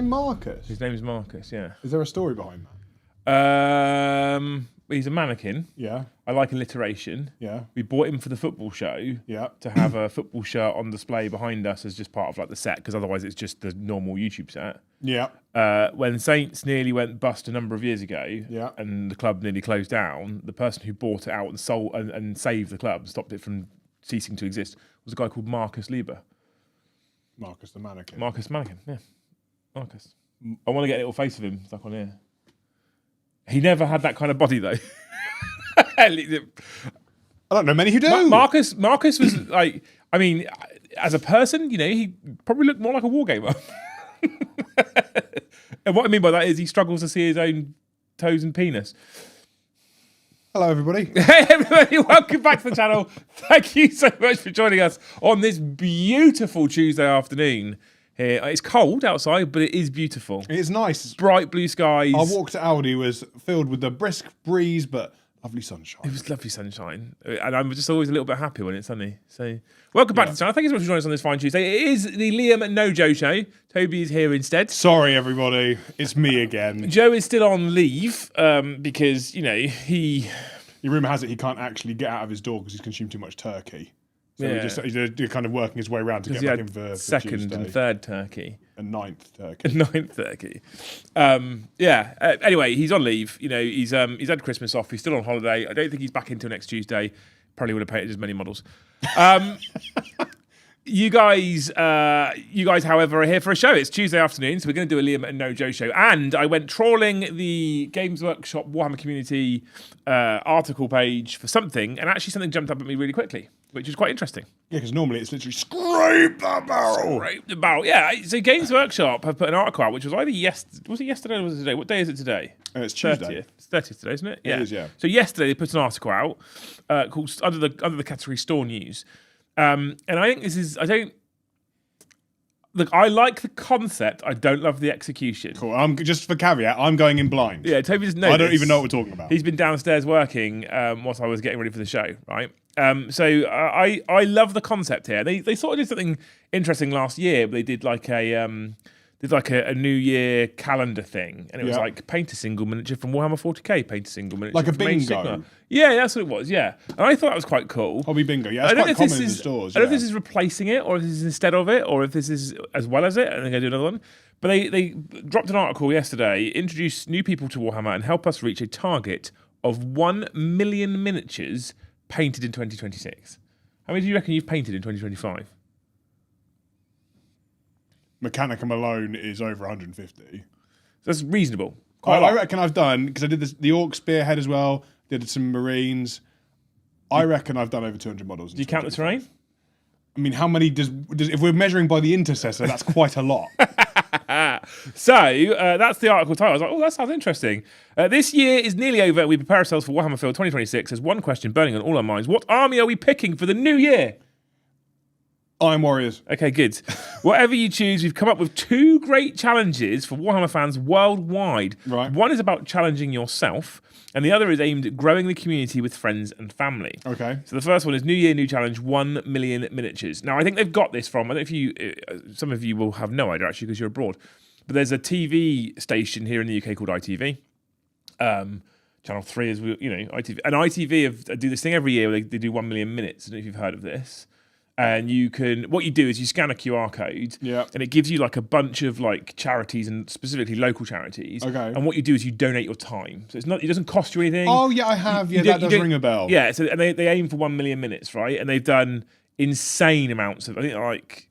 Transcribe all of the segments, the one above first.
name Marcus? His name is Marcus, yeah. Is there a story behind that? He's a mannequin. Yeah. I like alliteration. Yeah. We bought him for the football show. Yeah. To have a football shirt on display behind us as just part of like the set, because otherwise it's just the normal YouTube set. Yeah. When Saints nearly went bust a number of years ago, Yeah. and the club nearly closed down, the person who bought it out and sold and saved the club, stopped it from ceasing to exist, was a guy called Marcus Lieber. Marcus the mannequin. Marcus Mannequin, yeah. Marcus. I want to get a little face of him stuck on here. He never had that kind of body though. I don't know many who do. Marcus was like, I mean, as a person, you know, he probably looked more like a wargamer. And what I mean by that is he struggles to see his own toes and penis. Hello, everybody. Hey, everybody, welcome back to the channel. Thank you so much for joining us on this beautiful Tuesday afternoon. Here, it's cold outside, but it is beautiful. It's nice. Bright blue skies. Our walk to Aldi was filled with a brisk breeze, but lovely sunshine. It was lovely sunshine, and I'm just always a little bit happy when it's sunny. So, welcome back to the channel. Thank you so much for joining us on this fine Tuesday. It is the Liam and No Joe show. Toby is here instead. Sorry, everybody. It's me again. Joe is still on leave because, you know, Your rumour has it he can't actually get out of his door because he's consumed too much turkey. So he's kind of working his way around to get back in for second Tuesday. and third turkey. And ninth turkey. Ninth turkey. Anyway, he's on leave. You know, he's had Christmas off. He's still on holiday. I don't think he's back until next Tuesday. Probably would have painted as many models. You guys, however, are here for a show. It's Tuesday afternoon, so we're going to do a Liam and No Joe show. And I went trawling the Games Workshop Warhammer community article page for something, and actually something jumped up at me really quickly, which is quite interesting. Yeah, because normally it's literally scrape the barrel. Scrape the barrel. Yeah. So Games Workshop have put an article out, which was either was it yesterday or was it today? What day is it today? It's Tuesday. 30th. It's 30th today, isn't it? Yeah. It is, yeah. So yesterday they put an article out called under the category Store News. And I think I like the concept. I don't love the execution. Cool. Just for caveat, I'm going in blind. Yeah, Toby doesn't know. I don't even know what we're talking about. He's been downstairs working whilst I was getting ready for the show, right? So I love the concept here. They sort of did something interesting last year. They did like a New Year calendar thing, and it was like paint a single miniature from Warhammer 40k, paint a single miniature like a from Age bingo. Sigmar. Yeah, that's what it was. Yeah, and I thought that was quite cool. Hobby bingo. Yeah, it's quite common in the stores. I don't know if this is replacing it, or if this is instead of it, or if this is as well as it. I think I do another one. But they dropped an article yesterday, introduce new people to Warhammer, and help us reach a target of 1 million miniatures painted in 2026. How many do you reckon you've painted in 2025? Mechanicum alone is over 150. That's reasonable. I reckon I've done, because I did the Orc Spearhead as well, did some Marines. I reckon I've done over 200 models. Do you count the terrain? I mean, how many does if we're measuring by the intercessor, that's quite a lot. So that's the article title. I was like, oh, that sounds interesting. This year is nearly over. We prepare ourselves for Warhammer Field 2026. There's one question burning on all our minds. What army are we picking for the new year? Iron Warriors. Okay, good. Whatever you choose, we've come up with two great challenges for Warhammer fans worldwide. Right. One is about challenging yourself, and the other is aimed at growing the community with friends and family. Okay. So the first one is New Year, New Challenge, 1 million miniatures. Now, I think they've got this from, I don't know if you, some of you will have no idea actually because you're abroad, but there's a TV station here in the UK called ITV. Channel 3 is, ITV. And ITV do this thing every year where they do 1 million minutes. I don't know if you've heard of this. And what you do is you scan a QR code, and it gives you like a bunch of like charities and specifically local charities. Okay. And what you do is you donate your time, so it doesn't cost you anything. Oh yeah, I have. Yeah, that does ring a bell. Yeah. So and they aim for 1 million minutes, right? And they've done insane amounts of. I think like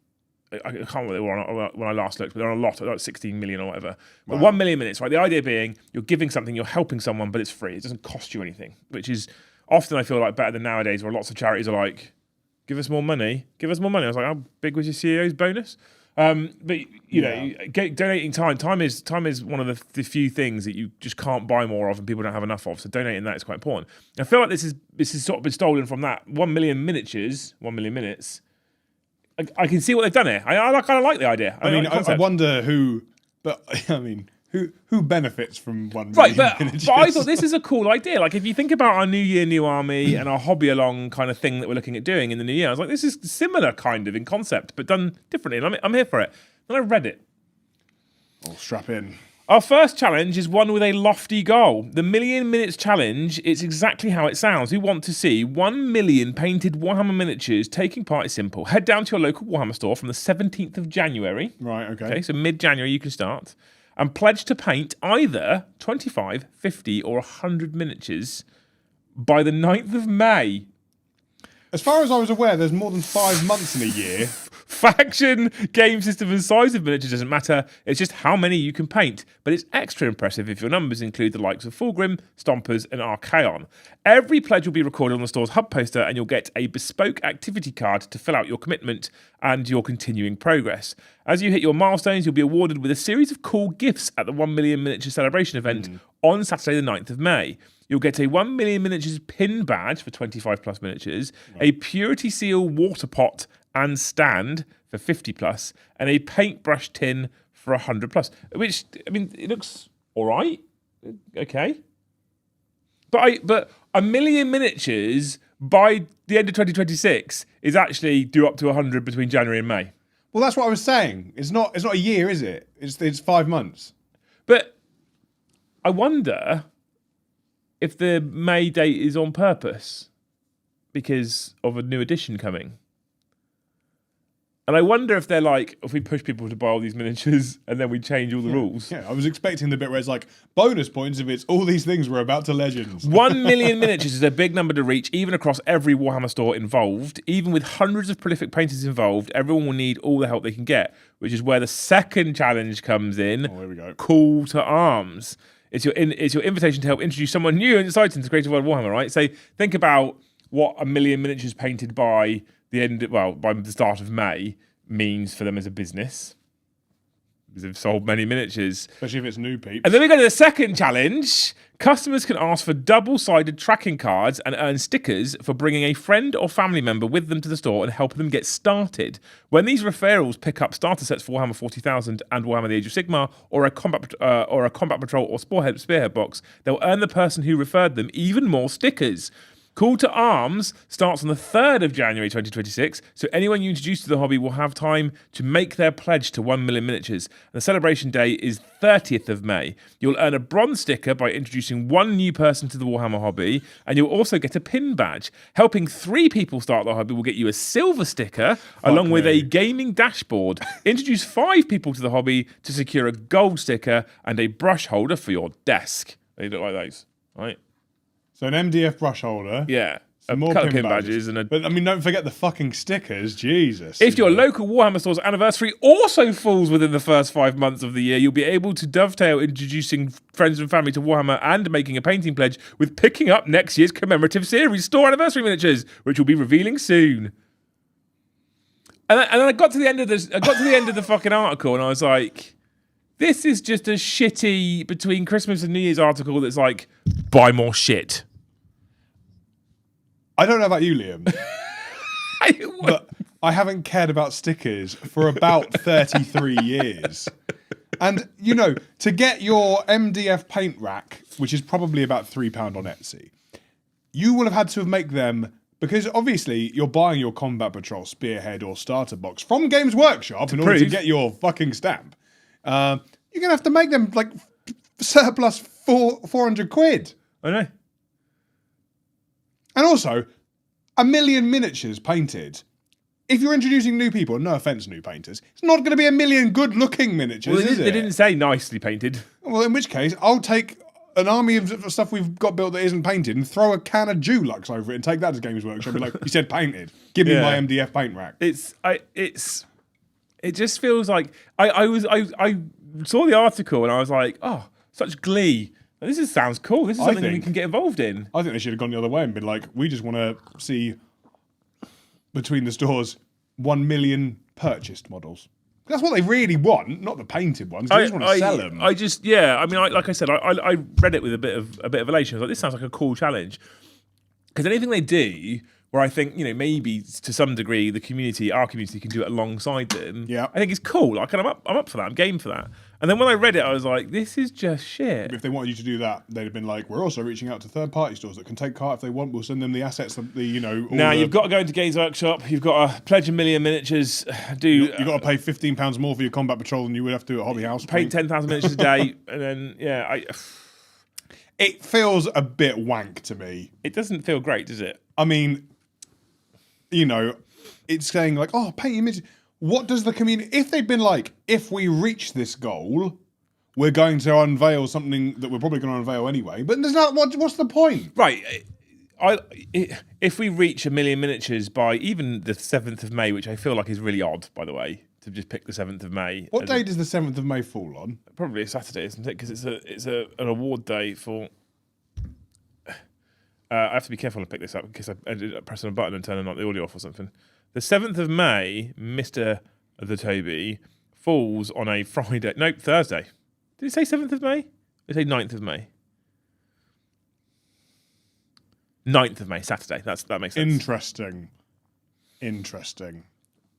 I can't remember what they were on when I last looked, but they're on a lot, like 16 million or whatever. But 1 million minutes, right? The idea being you're giving something, you're helping someone, but it's free. It doesn't cost you anything, which is often I feel like better than nowadays, where lots of charities are like, give us more money. Give us more money. I was like, how big was your CEO's bonus? But you know, donating time. Time is one of the few things that you just can't buy more of, and people don't have enough of. So donating that is quite important. I feel like this is sort of been stolen from that 1 million miniatures, 1 million minutes. I can see what they've done here. I kind of like the idea. I wonder who, but I mean. Who benefits from 1 million miniatures? But I thought this is a cool idea. Like, if you think about our New Year, New Army and our hobby along kind of thing that we're looking at doing in the new year, I was like, this is similar kind of in concept, but done differently. And I'm here for it. Then I read it. Oh, strap in. Our first challenge is one with a lofty goal. The 1,000,000 minutes challenge, it's exactly how it sounds. We want to see 1 million painted Warhammer miniatures. Taking part is simple. Head down to your local Warhammer store from the 17th of January. Right, okay. Okay, so mid-January you can start. And pledge to paint either 25, 50 or 100 miniatures by the 9th of May. As far as I was aware, there's more than 5 months in a year. Faction, game system and size of miniatures doesn't matter. It's just how many you can paint. But it's extra impressive if your numbers include the likes of Fulgrim, Stompers and Archaon. Every pledge will be recorded on the store's hub poster and you'll get a bespoke activity card to fill out your commitment and your continuing progress. As you hit your milestones, you'll be awarded with a series of cool gifts at the 1 million miniature celebration event on Saturday the 9th of May. You'll get a 1 million miniatures pin badge for 25 plus miniatures, a Purity Seal water pot and stand for 50 plus, and a paintbrush tin for 100 plus. Which, I mean, it looks all right. Okay. But 1 million miniatures by the end of 2026 is actually due up to 100 between January and May. Well, that's what I was saying. It's not a year, is it? It's 5 months. But I wonder if the May date is on purpose because of a new edition coming. And I wonder if they're like, if we push people to buy all these miniatures and then we change all the rules. Yeah, I was expecting the bit where it's like, bonus points if it's all these things we're about to Legends. 1 million miniatures is a big number to reach, even across every Warhammer store involved. Even with hundreds of prolific painters involved, everyone will need all the help they can get, which is where the second challenge comes in. Oh, here we go. Call to arms. It's your invitation to help introduce someone new and exciting to the creative world of Warhammer, right? So think about what 1 million miniatures painted by by the start of May means for them as a business. Because they've sold many miniatures. Especially if it's new peeps. And then we go to the second challenge. Customers can ask for double-sided tracking cards and earn stickers for bringing a friend or family member with them to the store and helping them get started. When these referrals pick up starter sets for Warhammer 40,000 and Warhammer the Age of Sigmar, or a combat patrol or spearhead box, they'll earn the person who referred them even more stickers. Call to Arms starts on the 3rd of January 2026, so anyone you introduce to the hobby will have time to make their pledge to 1 million miniatures. And the celebration day is 30th of May. You'll earn a bronze sticker by introducing one new person to the Warhammer hobby, and you'll also get a pin badge. Helping 3 people start the hobby will get you a silver sticker along with a gaming dashboard. Introduce 5 people to the hobby to secure a gold sticker and a brush holder for your desk. They look like those, right? So an MDF brush holder. Yeah. More couple of pin badges. But, I mean, don't forget the fucking stickers. Jesus. If your local Warhammer store's anniversary also falls within the first 5 months of the year, you'll be able to dovetail introducing friends and family to Warhammer and making a painting pledge with picking up next year's commemorative series store anniversary miniatures, which will be revealing soon. And then I got to the end of this. I got to the end of the fucking article, and I was like, "This is just a shitty between Christmas and New Year's article that's like, buy more shit." I don't know about you, Liam, but I haven't cared about stickers for about 33 years. And, you know, to get your MDF paint rack, which is probably about £3 on Etsy, you will have had to make them, because obviously you're buying your Combat Patrol Spearhead or Starter Box from Games Workshop in order to get your fucking stamp. You're going to have to make them like surplus 400 quid. I know. And also, 1 million miniatures painted. If you're introducing new people, no offence, new painters, it's not going to be 1 million good-looking miniatures, is it? They didn't say nicely painted. Well, in which case, I'll take an army of stuff we've got built that isn't painted and throw a can of Dulux over it and take that to Games Workshop and be like, you said painted. Give me my MDF paint rack. It just feels like I saw the article and I was like, oh, such glee. This sounds cool. This is something we can get involved in. I think they should have gone the other way and been like, we just want to see between the stores 1 million purchased models. That's what they really want, not the painted ones. They just want to sell them. Like I said, I read it with a bit of elation. I was like, this sounds like a cool challenge. Because anything they do where I think, you know, maybe to some degree our community can do it alongside them. Yeah. I think it's cool. Like, and I'm up for that. I'm game for that. And then when I read it, I was like, this is just shit. If they wanted you to do that, they'd have been like, we're also reaching out to third-party stores that can take cart if they want. We'll send them the assets, Now, you've got to go into Games Workshop. You've got to pledge 1 million miniatures. You've got to pay £15 more for your combat patrol than you would have to at Hobby House. Paint 10,000 miniatures a day. And then, It feels a bit wank to me. It doesn't feel great, does it? I mean, it's saying like, oh, paint images. What does the community... If they'd been like, if we reach this goal, we're going to unveil something that we're probably going to unveil anyway. But there's not... What's the point? Right. If we reach 1 million miniatures by even the 7th of May, which I feel like is really odd, by the way, to just pick the 7th of May. What day does the 7th of May fall on? Probably a Saturday, isn't it? Because it's an award day for... I have to be careful to pick this up in case I ended up pressing a button and turning the audio off or something. The 7th of May, Mr. the Toby, falls on a Friday. No, Thursday. Did it say 7th of May? Did it say 9th of May? 9th of May, Saturday. That makes sense. Interesting.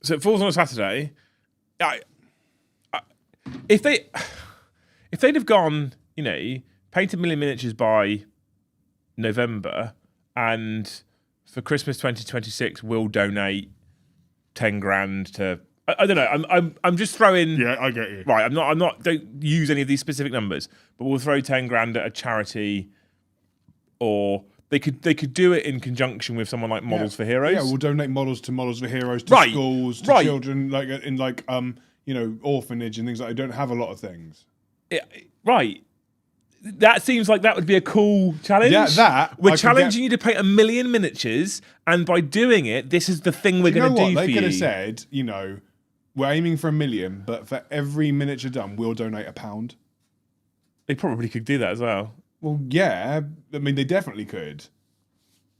So it falls on a Saturday. If they'd have gone, painted 1 million miniatures by November, and for Christmas 2026 we'll donate 10 grand to I don't know, I'm just throwing. Yeah, I get you. Right, I'm not don't use any of these specific numbers, but we'll throw 10 grand at a charity, or they could do it in conjunction with someone like Models for Heroes. Yeah, we'll donate models for Heroes to schools, to children, like in orphanage and things like that. I don't have a lot of things. Right. That seems like that would be a cool challenge. Yeah, we're challenging you to paint 1 million miniatures, and by doing it, this is the thing we're going to do for you. They could have said, we're aiming for 1 million, but for every miniature done, we'll donate £1. They probably could do that as well. Well, yeah. I mean, they definitely could.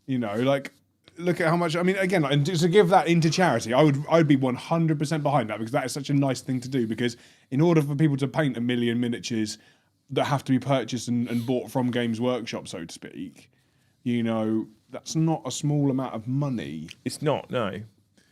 Look at how much. I mean, again, and to give that into charity, I would be 100% behind that, because that is such a nice thing to do. Because in order for people to paint 1 million miniatures that have to be purchased and bought from Games Workshop, so to speak, that's not a small amount of money. It's not, no.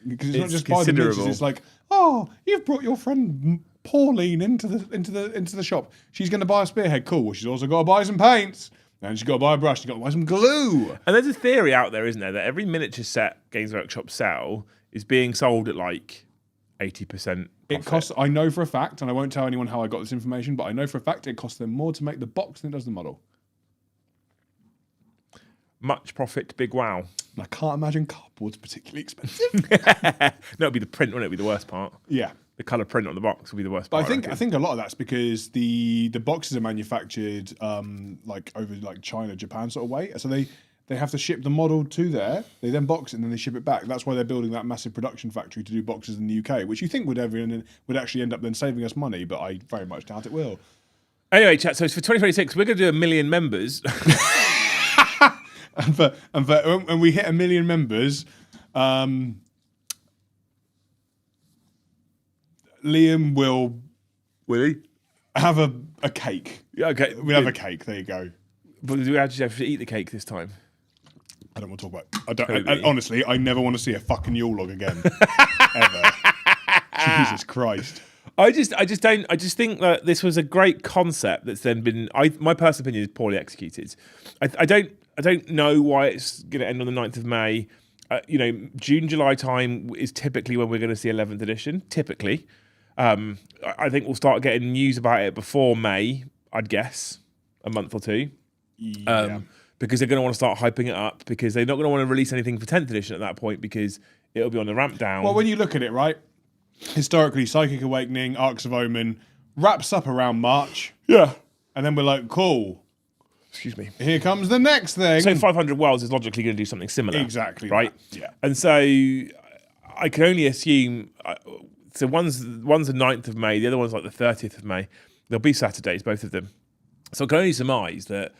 Because it's not just buy the miniatures. It's like, oh, you've brought your friend Pauline into the shop. She's going to buy a spearhead. Cool. Well, she's also got to buy some paints. And she's got to buy a brush. She's got to buy some glue. And there's a theory out there, isn't there, that every miniature set Games Workshop sell is being sold at like 80% profit. It costs, I know for a fact, and I won't tell anyone how I got this information, but I know for a fact it costs them more to make the box than it does the model. Much profit, big wow. And I can't imagine cardboard's particularly expensive. No, it'd be the print, wouldn't it? It'd be the worst part. Yeah. The colour print on the box would be the worst But part. I think a lot of that's because the boxes are manufactured over China, Japan sort of way. So they have to ship the model to there. They then box it and then they ship it back. That's why they're building that massive production factory to do boxes in the UK, which you think would actually end up then saving us money, but I very much doubt it will. Anyway, chat. So for 2026, we're going to do 1 million members. and when we hit 1 million members, Liam will he have a cake? Yeah, okay. We'll have a cake. There you go. But do we actually have to eat the cake this time? I don't want to talk about. Honestly, I never want to see a fucking Yule log again, ever. Jesus Christ. I just think that this was a great concept that's then been. My personal opinion is poorly executed. I don't know why it's going to end on the 9th of May. June, July time is typically when we're going to see 11th edition. Typically, I think we'll start getting news about it before May. I'd guess a month or two. Yeah. Because they're going to want to start hyping it up, because they're not going to want to release anything for 10th edition at that point, because it'll be on the ramp down. Well, when you look at it, right, historically, Psychic Awakening, Arcs of Omen wraps up around March. Yeah. And then we're like, cool. Excuse me. Here comes the next thing. So 500 Wells is logically going to do something similar. Exactly. Right? That. Yeah. And so I can only assume, so one's the 9th of May, the other one's like the 30th of May. They'll be Saturdays, both of them. So I can only surmise that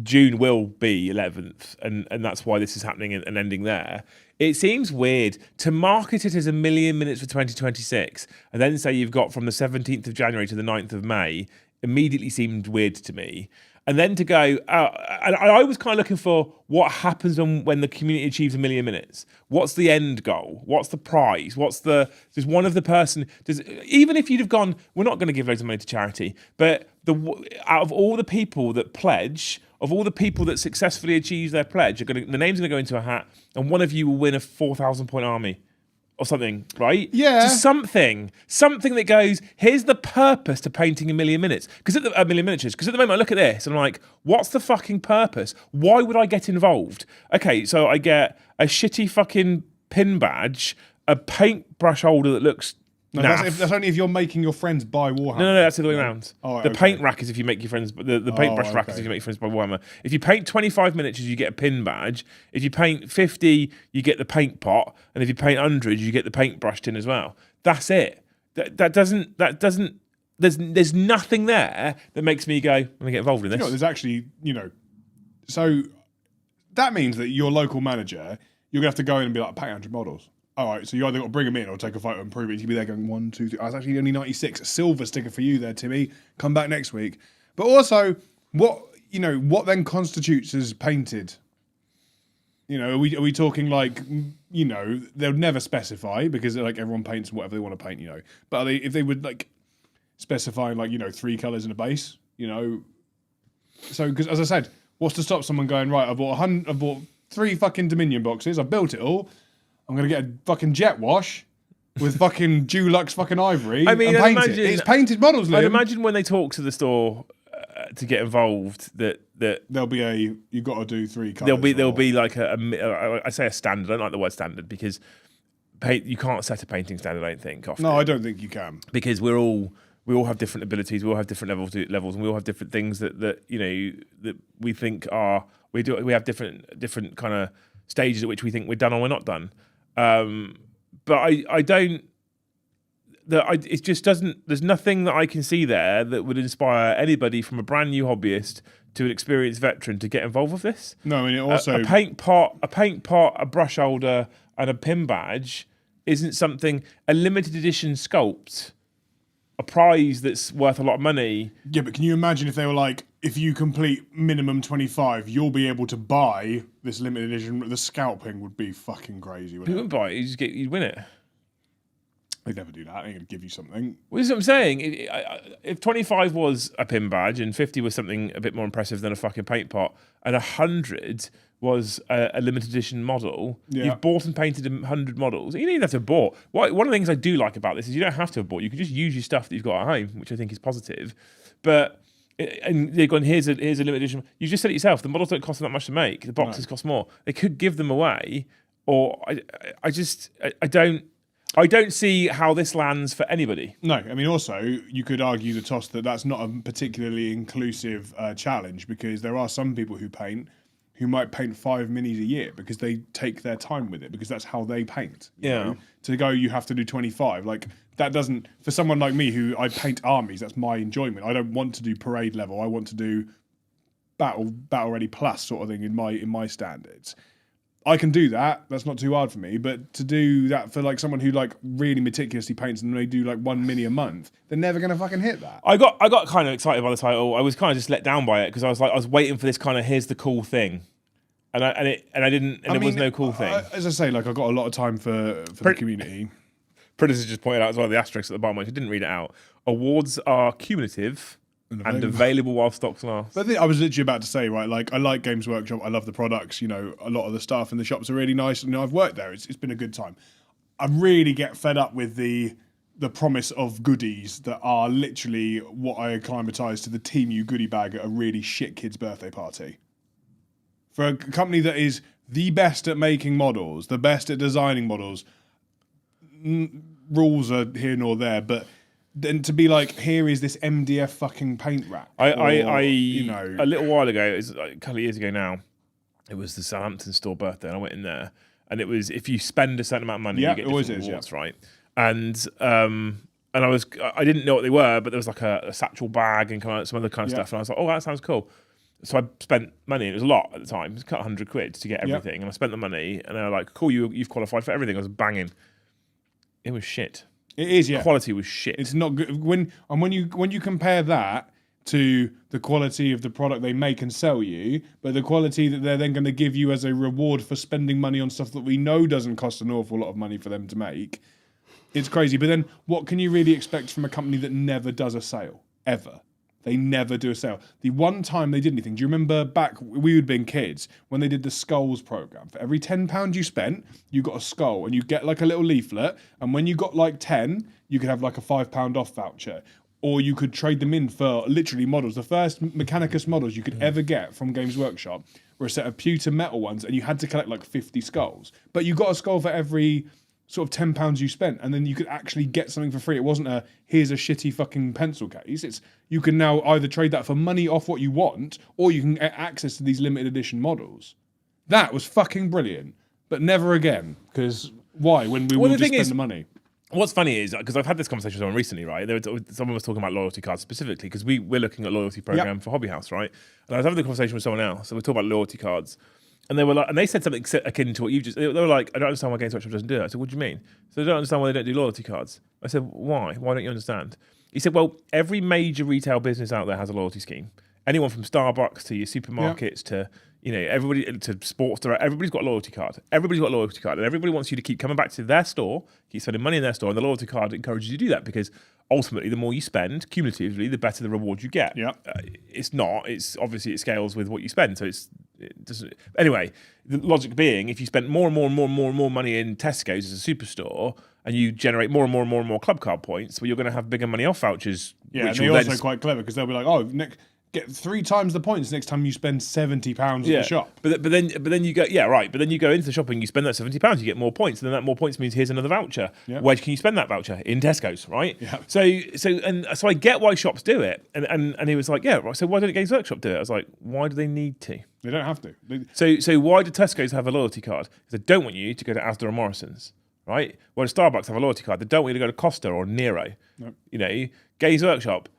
June will be 11th, and that's why this is happening and ending there. It seems weird to market it as 1 million minutes for 2026 and then say you've got from the 17th of January to the 9th of May. Immediately seemed weird to me. and then to go, and I was kind of looking for what happens when the community achieves 1 million minutes. What's the end goal? What's the prize? Does one of the person, even if you'd have gone, we're not going to give loads of money to charity, but out of all the people that pledge, of all the people that successfully achieve their pledge, the name's going to go into a hat, and one of you will win a 4,000 point army. Or something, right? Yeah. Just something that goes, here's the purpose to painting 1 million minutes. Because at the 1 million miniatures, because at the moment I look at this and I'm like, what's the fucking purpose? Why would I get involved? Okay, so I get a shitty fucking pin badge, a paintbrush holder that looks No, that's only if you're making your friends buy Warhammer. No, that's the other way around. Oh, the paint rack is if you make your friends, the paintbrush rack is if you make your friends buy Warhammer. If you paint 25 miniatures, you get a pin badge. If you paint 50, you get the paint pot. And if you paint 100, you get the paintbrush tin as well. That's it. That doesn't, there's nothing there that makes me go, I'm going to get involved in this. There's actually, so that means that your local manager, you're going to have to go in and be like, paint 100 models. All right, so you either got to bring them in or take a photo and prove it. You can be there going 1, 2, 3. I was actually only 96. A silver sticker for you there, Timmy. Come back next week. But also, what then constitutes as painted? Are we talking like, they'll never specify because like everyone paints whatever they want to paint, But if they would like specify like 3 colours in a base, So because as I said, what's to stop someone going right? I bought 3 fucking Dominion boxes. I built it all. I'm going to get a fucking jet wash with fucking Dulux fucking ivory and paint it. It's painted models, Liam. I'd imagine when they talk to the store to get involved that there'll be you've got to do 3 colours. There'll be like I say a standard. I don't like the word standard because you can't set a painting standard, I don't think. Often. No, I don't think you can. Because we all have different abilities, we all have different levels, and we all have different things that we think we have different kind of stages at which we think we're done or we're not done. But I don't. It just doesn't. There's nothing that I can see there that would inspire anybody from a brand new hobbyist to an experienced veteran to get involved with this. No, I mean it also a paint pot, a brush holder, and a pin badge isn't something. A limited edition sculpt, a prize that's worth a lot of money. Yeah, but can you imagine if they were like, if you complete minimum 25, you'll be able to buy this limited edition. The scalping would be fucking crazy. You wouldn't buy it. You'd win it. They'd never do that. They're going to give you something. Well, this is what I'm saying. If 25 was a pin badge and 50 was something a bit more impressive than a fucking paint pot, and 100 was a limited edition model, you've bought and painted 100 models. You don't even have to have bought. One of the things I do like about this is you don't have to have bought. You can just use your stuff that you've got at home, which I think is positive. But and they've gone, here's a limited edition. You just said it yourself. The models don't cost that much to make. The boxes cost more. They could give them away, or I don't see how this lands for anybody. No, I mean, also, you could argue the toss that that's not a particularly inclusive challenge because there are some people who might paint 5 minis a year because they take their time with it because that's how they paint. You know? To go, you have to do 25. Like, that doesn't, for someone like me who I paint armies, that's my enjoyment. I don't want to do parade level. I want to do battle ready plus sort of thing in my standards. I can do that. That's not too hard for me. But to do that for like someone who like really meticulously paints and they do like 1 mini a month, they're never going to fucking hit that. I got kind of excited by the title. I was kind of just let down by it because I was waiting for this kind of here's the cool thing, and there was no cool thing. As I say, like I got a lot of time for the community. Predator just pointed out as well the asterisk at the bottom, which I didn't read it out. Awards are cumulative. And available while stocks last. But I was literally about to say, right, like I like Games Workshop, I love the products, a lot of the stuff in the shops are really nice, and I've worked there. It's been a good time. I really get fed up with the promise of goodies that are literally what I acclimatise to the Team U goodie bag at a really shit kid's birthday party. For a company that is the best at making models, the best at designing models, rules are here nor there, but then to be like, here is this MDF fucking paint rack. A little while ago, it was like a couple of years ago now, it was the Southampton store birthday, and I went in there, and it was if you spend a certain amount of money, you get different awards, right? And I didn't know what they were, but there was like a satchel bag and kind of some other kind of stuff, and I was like, oh, that sounds cool. So I spent money. It was a lot at the time. It was kind of £100 to get everything, and I spent the money, and they were like, cool, you've qualified for everything. I was banging. It was shit. It is, yeah. Quality was shit. It's not good when you compare that to the quality of the product they make and sell you, but the quality that they're then going to give you as a reward for spending money on stuff that we know doesn't cost an awful lot of money for them to make. It's crazy. But then what can you really expect from a company that never does a sale? Ever. They never do a sale. The one time they did anything, do you remember back, we would have been kids, when they did the skulls program? For every £10 you spent, you got a skull, and you get like a little leaflet, and when you got like 10, you could have like a £5 off voucher. Or you could trade them in for literally models. The first Mechanicus models you could ever get from Games Workshop were a set of pewter metal ones, and you had to collect like 50 skulls. But you got a skull for every sort of £10 you spent, and then you could actually get something for free. It wasn't a, here's a shitty fucking pencil case. It's, you can now either trade that for money off what you want, or you can get access to these limited edition models. That was fucking brilliant. But never again, because why? When we will just spend the money. What's funny is, because I've had this conversation with someone recently, right? Someone was talking about loyalty cards specifically, because we're looking at a loyalty program for Hobby House, right? And I was having the conversation with someone else, so we're talking about loyalty cards. And they were like, and they said something akin to what you've just. They were like, I don't understand why Games Workshop doesn't do it. I said, what do you mean? So they don't understand why they don't do loyalty cards. I said, why? Why don't you understand? He said, well, every major retail business out there has a loyalty scheme. Anyone from Starbucks to your supermarkets to, you know, everybody to Sports Direct, everybody's got a loyalty card. Everybody's got a loyalty card, and everybody wants you to keep coming back to their store, keep spending money in their store, and the loyalty card encourages you to do that because ultimately, the more you spend, cumulatively, the better the reward you get. Yeah, it's not. It's obviously it scales with what you spend, so it doesn't. Anyway, the logic being, if you spend more and more and more and more and more money in Tesco's as a superstore, and you generate more and more and more and more club card points, well, you're going to have bigger money off vouchers. Yeah, and they're also quite clever because they'll be like, oh, get 3 times the points next time you spend £70 at the shop. But then you go, but then you go into the shop and you spend that £70, you get more points, and then that more points means here's another voucher. Yeah. Where can you spend that voucher? In Tesco's, right? Yeah. So I get why shops do it, and he was like, yeah, right. So why don't Games Workshop do it? I was like, why do they need to? They don't have to. So why do Tesco's have a loyalty card? Because they don't want you to go to Asda or Morrison's, right? Why do Starbucks have a loyalty card? They don't want you to go to Costa or Nero. Nope. You know, Games Workshop.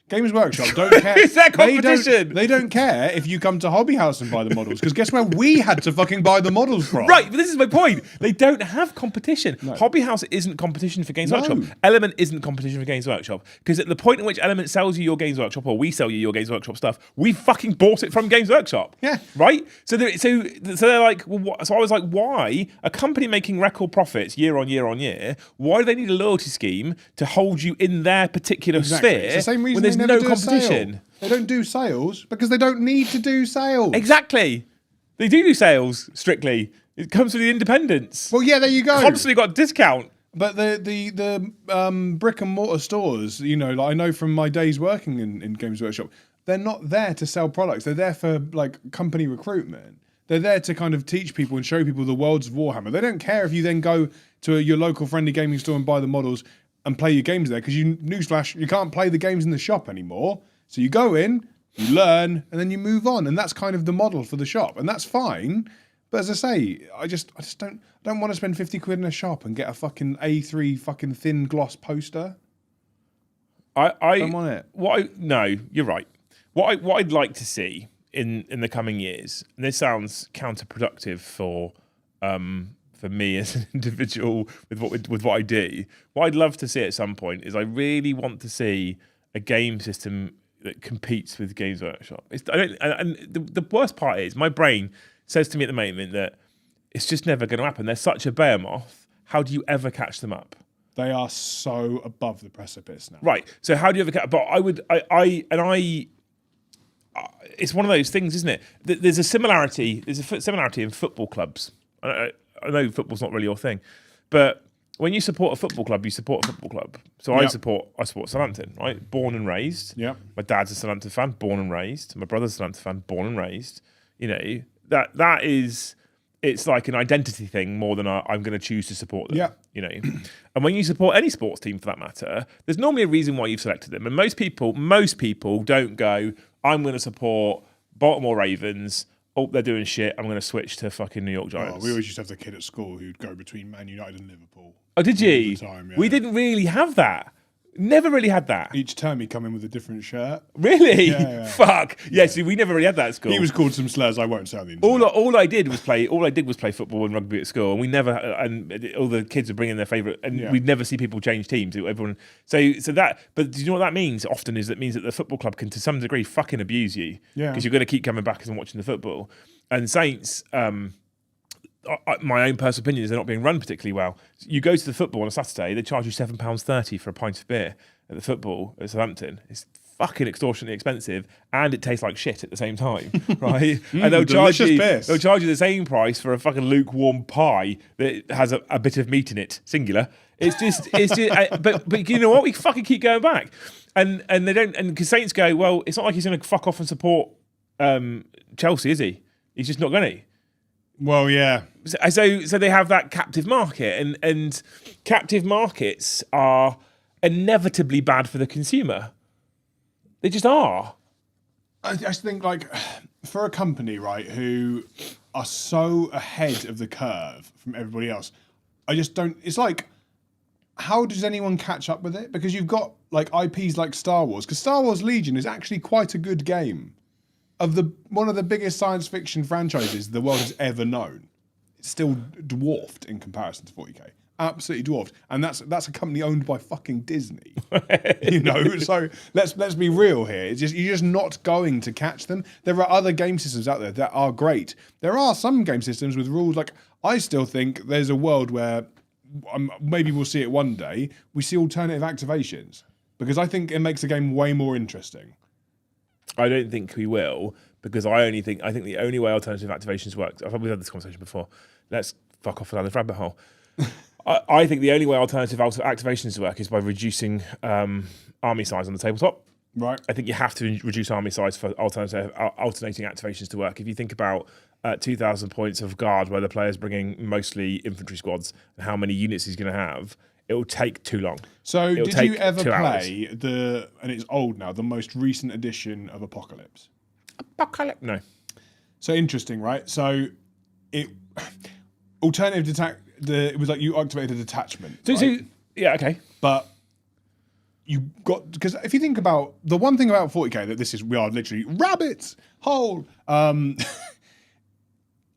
Games Workshop don't care. Is that competition? They don't care if you come to Hobby House and buy the models, because guess where we had to fucking buy the models from? Right, but this is my point. They don't have competition. No. Hobby House isn't competition for Games Workshop. Element isn't competition for Games Workshop. Because at the point in which Element sells you your Games Workshop, or we sell you your Games Workshop stuff, we fucking bought it from Games Workshop. Yeah. Right? So they're like, well, what? So I was like, why? A company making record profits year on year on year, why do they need a loyalty scheme to hold you in their particular sphere It's the same reason when there's they never no do a competition? sale. They don't do sales because they don't need to do sales. Exactly. They do sales, strictly. It comes from the independents. Well, yeah, there you go. Constantly got a discount. But the brick and mortar stores, you know, like I know from my days working in Games Workshop, they're not there to sell products. They're there for like company recruitment. They're there to kind of teach people and show people the worlds of Warhammer. They don't care if you then go to your local friendly gaming store and buy the models and play your games there, because newsflash, you can't play the games in the shop anymore. So you go in, you learn, and then you move on, and that's kind of the model for the shop, and that's fine. But as I say, I just don't want to spend 50 quid in a shop and get a fucking A3 fucking thin gloss poster. I don't want it. No, you're right. What I'd like to see in the coming years, and this sounds counterproductive for me as an individual with what I do. What I'd love to see at some point is I really want to see a game system that competes with Games Workshop. The worst part is my brain says to me at the moment that it's just never going to happen. They're such a behemoth. How do you ever catch them up? They are so above the precipice now. Right. So how do you ever catch? But it's one of those things, isn't it? There's a similarity. There's a similarity in football clubs. I know football's not really your thing, but when you support a football club, you support a football club. So I support Southampton, right? Born and raised. Yeah. My dad's a Southampton fan, born and raised. My brother's a Southampton fan, born and raised. You know, that is, it's like an identity thing more than I'm going to choose to support them. Yeah. You know, and when you support any sports team for that matter, there's normally a reason why you've selected them. And most people don't go, I'm going to support Baltimore Ravens. Oh, they're doing shit. I'm going to switch to fucking New York Giants. We always used to have the kid at school who'd go between Man United and Liverpool. Oh, did you? All the time, yeah. We didn't really have that. Never really had that. Each term he come in with a different shirt. Really? Yeah. Fuck. Yeah, see, we never really had that at school. He was called some slurs I won't say on the internet. All I did was play football and rugby at school, and we never and all the kids would bring in their favourite, and we'd never see people change teams. Everyone, so that. But do you know what that means? Often is that means that the football club can, to some degree, fucking abuse you because you're going to keep coming back and watching the football. And Saints, my own personal opinion is they're not being run particularly well. You go to the football on a Saturday, they charge you £7.30 for a pint of beer at the football at Southampton. It's fucking extortionately expensive, and it tastes like shit at the same time, right? And they'll charge you the same price for a fucking lukewarm pie that has a bit of meat in it, singular. It's just but you know what? We fucking keep going back, and they don't. And because Saints go, well, it's not like he's going to fuck off and support Chelsea, is he? He's just not going to. Well, yeah. So they have that captive market, and captive markets are inevitably bad for the consumer. They just are. I just think, like, for a company, right, who are so ahead of the curve from everybody else, I just don't. It's like, how does anyone catch up with it? Because you've got like IPs like Star Wars, because Star Wars Legion is actually quite a good game. Of one of the biggest science fiction franchises the world has ever known. It's still dwarfed in comparison to 40k. Absolutely dwarfed. And that's a company owned by fucking Disney. You know, so let's be real here. It's just you're just not going to catch them. There are other game systems out there that are great. There are some game systems with rules like I still think there's a world where maybe we'll see it one day, we see alternative activations. Because I think it makes the game way more interesting. I don't think we will, because I think the only way alternative activations work. I've probably had this conversation before. Let's fuck off down this rabbit hole. I think the only way alternative activations work is by reducing army size on the tabletop. Right. I think you have to reduce army size for alternating activations to work. If you think about 2,000 points of guard, where the player's bringing mostly infantry squads, and how many units he's going to have, it will take too long. So did you ever play and it's old now, the most recent edition of Apocalypse? No. So interesting, right? So it was like you activated a detachment. So yeah, okay. But you got, because if you think about the one thing about 40k that we are literally rabbits hole.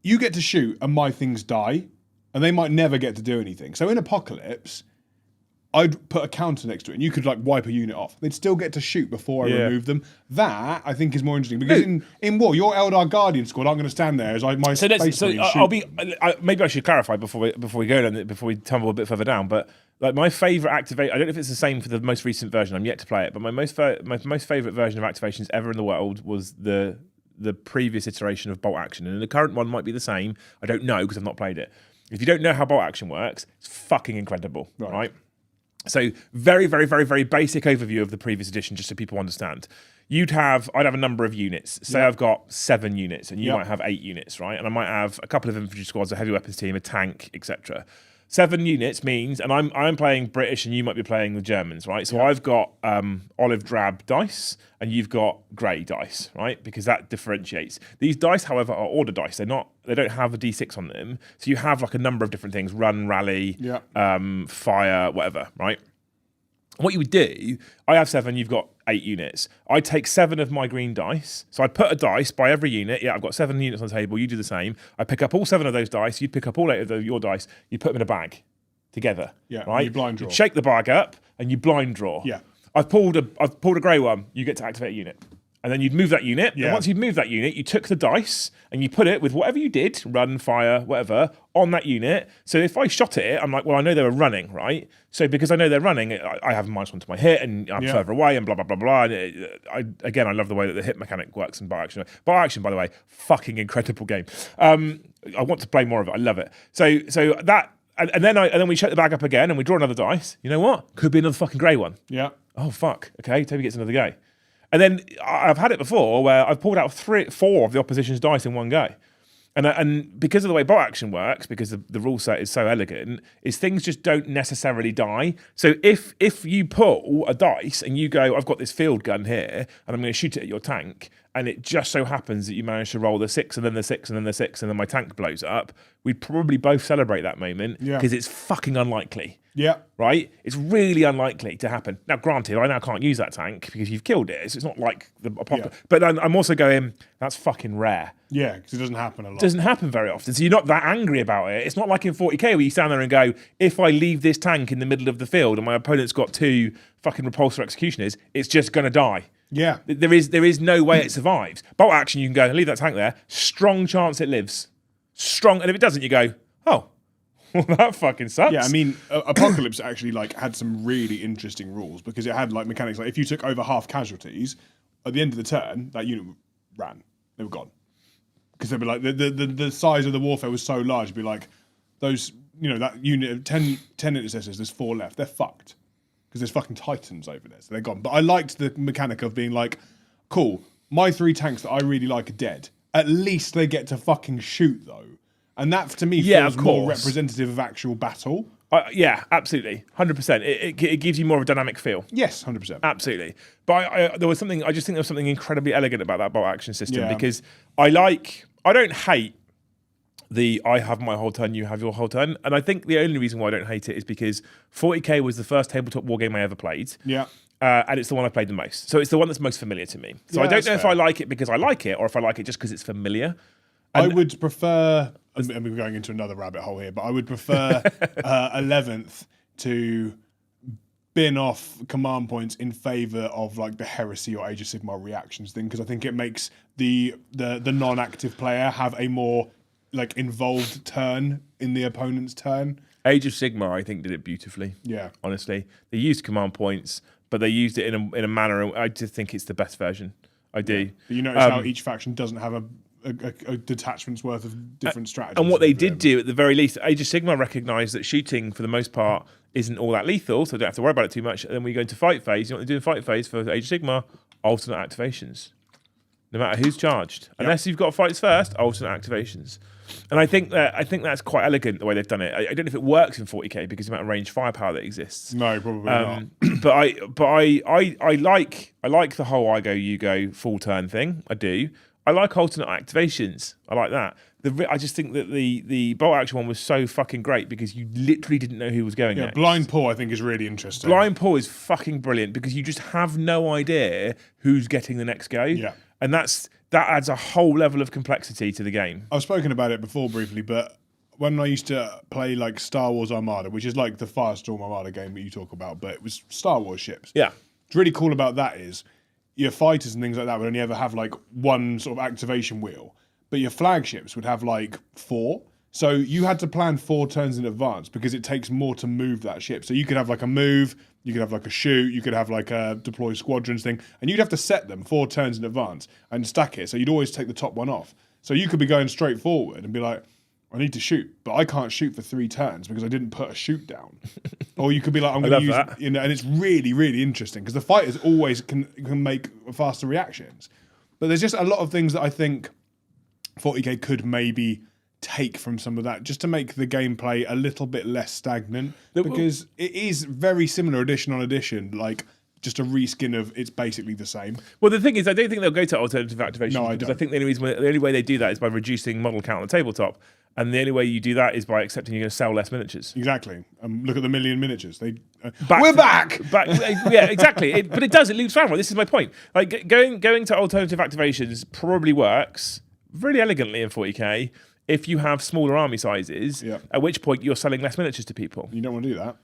You get to shoot and my things die, and they might never get to do anything. So in Apocalypse, I'd put a counter next to it, and you could like wipe a unit off. They'd still get to shoot before I remove them. That I think is more interesting because in war, your Eldar Guardian squad aren't going to stand there as my space marine shoot. Maybe I should clarify before we go and before we tumble a bit further down. But like my favorite activate, I don't know if it's the same for the most recent version. I'm yet to play it, but my most favorite version of activations ever in the world was the previous iteration of bolt action, and the current one might be the same. I don't know because I've not played it. If you don't know how bolt action works, it's fucking incredible, right? So very, very, very, very basic overview of the previous edition, just so people understand. I'd have a number of units. Say I've got 7 units, and you might have 8 units, right? And I might have a couple of infantry squads, a heavy weapons team, a tank, etc. 7 units means, and I'm playing British, and you might be playing the Germans, right? So I've got olive drab dice, and you've got grey dice, right? Because that differentiates. These dice, however, are order dice. They don't have a D6 on them. So you have like a number of different things: run, rally, fire, whatever, right? What you would do, I have 7, you've got 8 units. I take 7 of my green dice. So I put a dice by every unit. Yeah, I've got 7 units on the table. You do the same. I pick up all 7 of those dice. You'd pick up all 8 of your dice. You put them in a bag together. Yeah, right? You blind draw. You shake the bag up and you blind draw. Yeah. I've pulled a grey one. You get to activate a unit. And then you'd move that unit. Yeah. And once you'd moved that unit, you took the dice and you put it with whatever you did, run, fire, whatever, on that unit. So if I shot at it, I'm like, well, I know they were running, right? So because I know they're running, I have a -1 to my hit, and I'm further away, and blah, blah, blah, blah. And I love the way that the hit mechanic works in bolt action. Bolt action, by the way, fucking incredible game. I want to play more of it. I love it. So that, and then we shut the bag up again, and we draw another dice. You know what? Could be another fucking grey one. Yeah. Oh, fuck. Okay, Toby gets another go. And then I've had it before where I've pulled out 4 of the opposition's dice in one go. And because of the way bolt action works, because the rule set is so elegant, is things just don't necessarily die. So if you pull a dice and you go, I've got this field gun here and I'm going to shoot it at your tank, and it just so happens that you manage to roll the 6 and then the 6 and then the 6 and then my tank blows up, we'd probably both celebrate that moment because it's fucking unlikely. Yeah. Right? It's really unlikely to happen. Now, granted, I now can't use that tank because you've killed it. So it's not like the apocalypse. Yeah. But then I'm also going, that's fucking rare. Yeah, because it doesn't happen a lot. It doesn't happen very often. So you're not that angry about it. It's not like in 40k where you stand there and go, if I leave this tank in the middle of the field and my opponent's got 2 fucking repulsor executioners, it's just going to die. Yeah. There is no way it survives. Bolt action, you can go, leave that tank there. Strong chance it lives. Strong. And if it doesn't, you go, oh, well, that fucking sucks. Yeah, I mean, Apocalypse actually like had some really interesting rules because it had like mechanics like if you took over half casualties, at the end of the turn, that unit ran. They were gone. Because they'd be like, the size of the warfare was so large, it'd be like, those, that unit of 10 intercessors, there's 4 left. They're fucked. Because there's fucking titans over there, so they're gone. But I liked the mechanic of being like, cool, my 3 tanks that I really like are dead. At least they get to fucking shoot, though. And that, to me, feels more representative of actual battle. Yeah, absolutely. 100%. It gives you more of a dynamic feel. Yes, 100%. Absolutely. But I just think there was something incredibly elegant about that bolt action system because I don't hate I have my whole turn, you have your whole turn. And I think the only reason why I don't hate it is because 40k was the first tabletop wargame I ever played. Yeah. And it's the one I played the most. So it's the one that's most familiar to me. So I don't know if I like it because I like it or if I like it just because it's familiar. I would prefer, and we're going into another rabbit hole here, but I would prefer 11th to bin off command points in favour of like the Heresy or Age of Sigmar reactions thing, because I think it makes the non-active player have a more like involved turn in the opponent's turn. Age of Sigmar, I think, did it beautifully. Yeah. Honestly. They used command points, but they used it in a manner, I just think it's the best version. I do. Yeah. But you notice how each faction doesn't have a detachment's worth of different strategies. And what they did do, at the very least, Age of Sigmar recognised that shooting, for the most part, isn't all that lethal, so they don't have to worry about it too much. And then when you go into fight phase, you know what they do in fight phase for Age of Sigmar? Alternate activations. No matter who's charged. Yep. Unless you've got fights first, alternate activations. And I think that's quite elegant the way they've done it. I don't know if it works in 40k because of the amount of range firepower that exists. No, probably not. But I like the whole I go you go full turn thing. I do. I like alternate activations. I like that. I just think that the bolt action one was so fucking great because you literally didn't know who was going next. Blind Pull I think is really interesting. Blind Pull is fucking brilliant because you just have no idea who's getting the next go. Yeah. And that adds a whole level of complexity to the game. I've spoken about it before briefly, but when I used to play like Star Wars Armada, which is like the Firestorm Armada game that you talk about, but it was Star Wars ships. Yeah. What's really cool about that is your fighters and things like that would only ever have like one sort of activation wheel, but your flagships would have like 4. So you had to plan 4 turns in advance because it takes more to move that ship. So you could have like a move, you could have like a shoot, you could have like a deploy squadrons thing, and you'd have to set them 4 turns in advance and stack it. So you'd always take the top one off. So you could be going straight forward and be like, I need to shoot, but I can't shoot for 3 turns because I didn't put a shoot down. Or you could be like, I'm going to use, that. And it's really, really interesting because the fighters always can make faster reactions. But there's just a lot of things that I think 40k could maybe take from some of that just to make the gameplay a little bit less stagnant, because it is very similar edition on edition, like just a reskin of it's basically the same. Well, the thing is, I don't think they'll go to alternative activation. No, because I think the only way they do that is by reducing model count on the tabletop. And the only way you do that is by accepting you're going to sell less miniatures. Exactly. Look at the million miniatures. We're back! Yeah, exactly. But it loops around. This is my point. Like going to alternative activations probably works really elegantly in 40k if you have smaller army sizes, at which point you're selling less miniatures to people. You don't want to do that.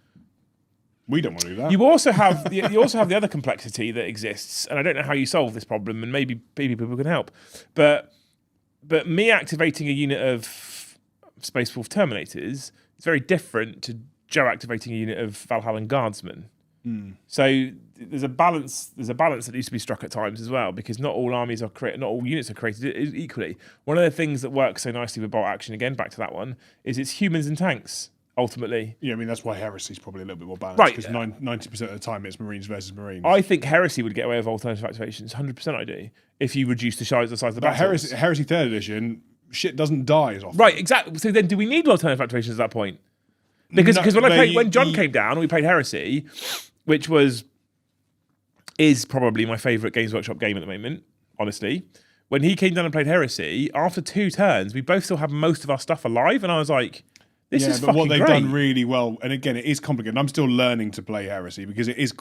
We don't want to do that. You also have the other complexity that exists, and I don't know how you solve this problem, and maybe people can help. But me activating a unit of Space Wolf Terminators is very different to Joe activating a unit of Valhallan Guardsmen. So there's a balance that needs to be struck at times as well, because not all armies are created, not all units are created equally. One of the things that works so nicely with bolt action, again back to that one, is it's humans and tanks ultimately. Yeah, I mean that's why Heresy is probably a little bit more balanced, right? Because 90% of the time it's Marines versus Marines. I think Heresy would get away with alternative activations, 100% I do, if you reduce the size of the battles. Heresy 3rd edition, shit doesn't die as often. Right, exactly. So then do we need alternative activations at that point? Because when John came down, we played Heresy, which is probably my favourite Games Workshop game at the moment, honestly. when he came down and played Heresy, after 2 turns, we both still have most of our stuff alive, and I was like, this is fucking what they've great. done really well, and again, it is complicated. I'm still learning to play Heresy because it's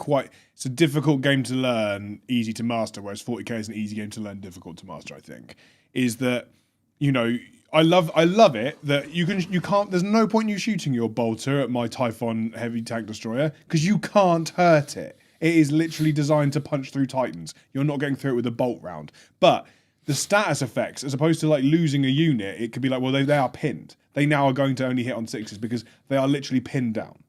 a difficult game to learn, easy to master, whereas 40k is an easy game to learn, difficult to master, I think. Is that, I love it that you can't, there's no point in you shooting your bolter at my Typhon heavy tank destroyer because you can't hurt it. It is literally designed to punch through Titans. You're not getting through it with a bolt round. But the status effects, as opposed to like losing a unit, it could be like, well, they are pinned. They now are going to only hit on 6s because they are literally pinned down.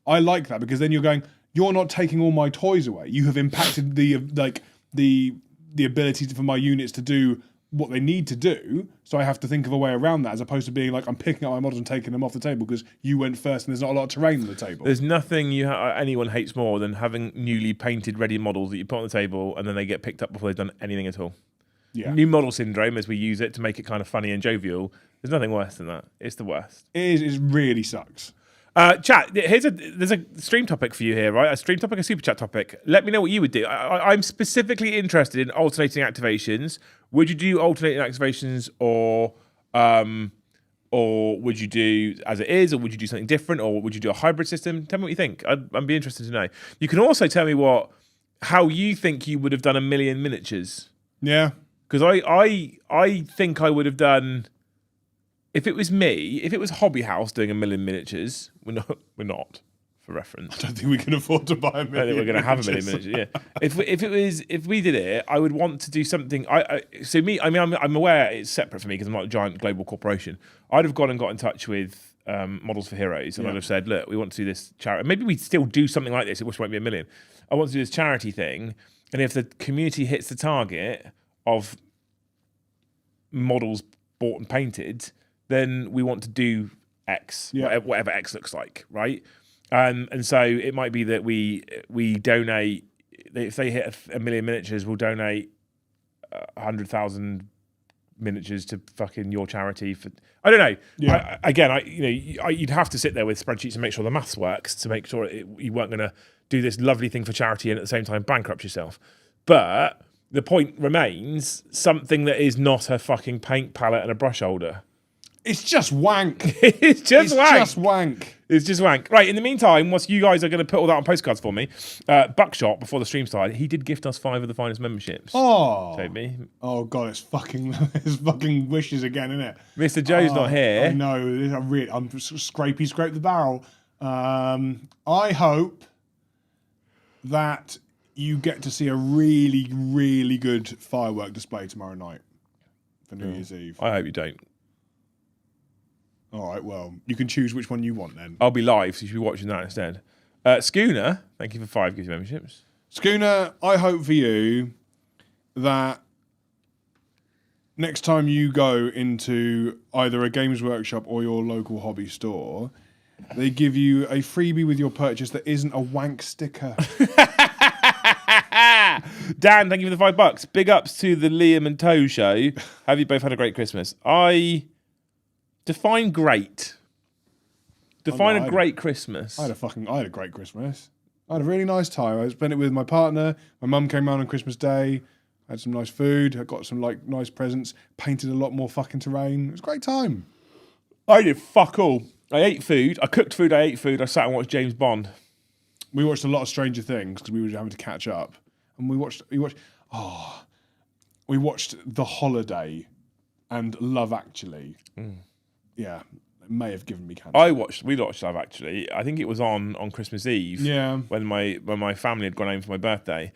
I like that because then you're going, you're not taking all my toys away. You have impacted the ability for my units to do what they need to do, so I have to think of a way around that, as opposed to being like, I'm picking up my models and taking them off the table because you went first and there's not a lot of terrain on the table. There's nothing anyone hates more than having newly painted ready models that you put on the table and then they get picked up before they've done anything at all. Yeah. New model syndrome, as we use it to make it kind of funny and jovial. There's nothing worse than that. It's the worst. It really sucks. Chat, there's a stream topic for you here, right? A stream topic, a super chat topic. Let me know what you would do. I'm specifically interested in alternating activations. Would you do alternating activations, or would you do as it is, or would you do something different, or would you do a hybrid system? Tell me what you think. I'd be interested to know. You can also tell me how you think you would have done 1 million miniatures. Yeah, because I think I would have done. If it was me, if it was Hobby House doing 1 million miniatures, we're not, for reference. I don't think we can afford to buy 1 million. I don't think we're going to have 1 million miniatures. Yeah. If we did it, I would want to do something. I'm aware it's separate for me because I'm not a giant global corporation. I'd have gone and got in touch with Models for Heroes, and I'd have said, look, we want to do this charity. Maybe we'd still do something like this, which won't be 1 million. I want to do this charity thing, and if the community hits the target of models bought and painted, then we want to do X, whatever X looks like, right? And so it might be that we donate, if they hit 1 million miniatures, we'll donate 100,000 miniatures to fucking your charity for. I don't know. Yeah. You'd have to sit there with spreadsheets and make sure the maths works to make sure you weren't going to do this lovely thing for charity and at the same time bankrupt yourself. But the point remains, something that is not a fucking paint palette and a brush holder. It's just wank. It's just wank. It's just wank. Right, in the meantime, whilst you guys are going to put all that on postcards for me, Buckshot, before the stream started, he did gift us 5 of the finest memberships. Oh. Toby. Oh, God, it's fucking wishes again, isn't it? Mr. Joe's not here. I know. I'm scrape the barrel. I hope that you get to see a really, really good firework display tomorrow night for New Year's Eve. I hope you don't. All right, well, you can choose which one you want then. I'll be live, so you should be watching that instead. Schooner, thank you for 5 gift memberships. Schooner, I hope for you that next time you go into either a Games Workshop or your local hobby store, they give you a freebie with your purchase that isn't a wank sticker. Dan, thank you for the $5. Big ups to the Liam and Toe show. Have you both had a great Christmas? Define great. Define a great Christmas. I had a great Christmas. I had a really nice time. I spent it with my partner. My mum came round on Christmas Day. I had some nice food. I got some nice presents. Painted a lot more fucking terrain. It was a great time. I did fuck all. I ate food. I cooked food. I ate food. I sat and watched James Bond. We watched a lot of Stranger Things because we were having to catch up. And we watched The Holiday and Love Actually. Yeah, it may have given me cancer. We watched Love Actually. I think it was on Christmas Eve. Yeah. When my family had gone home for my birthday,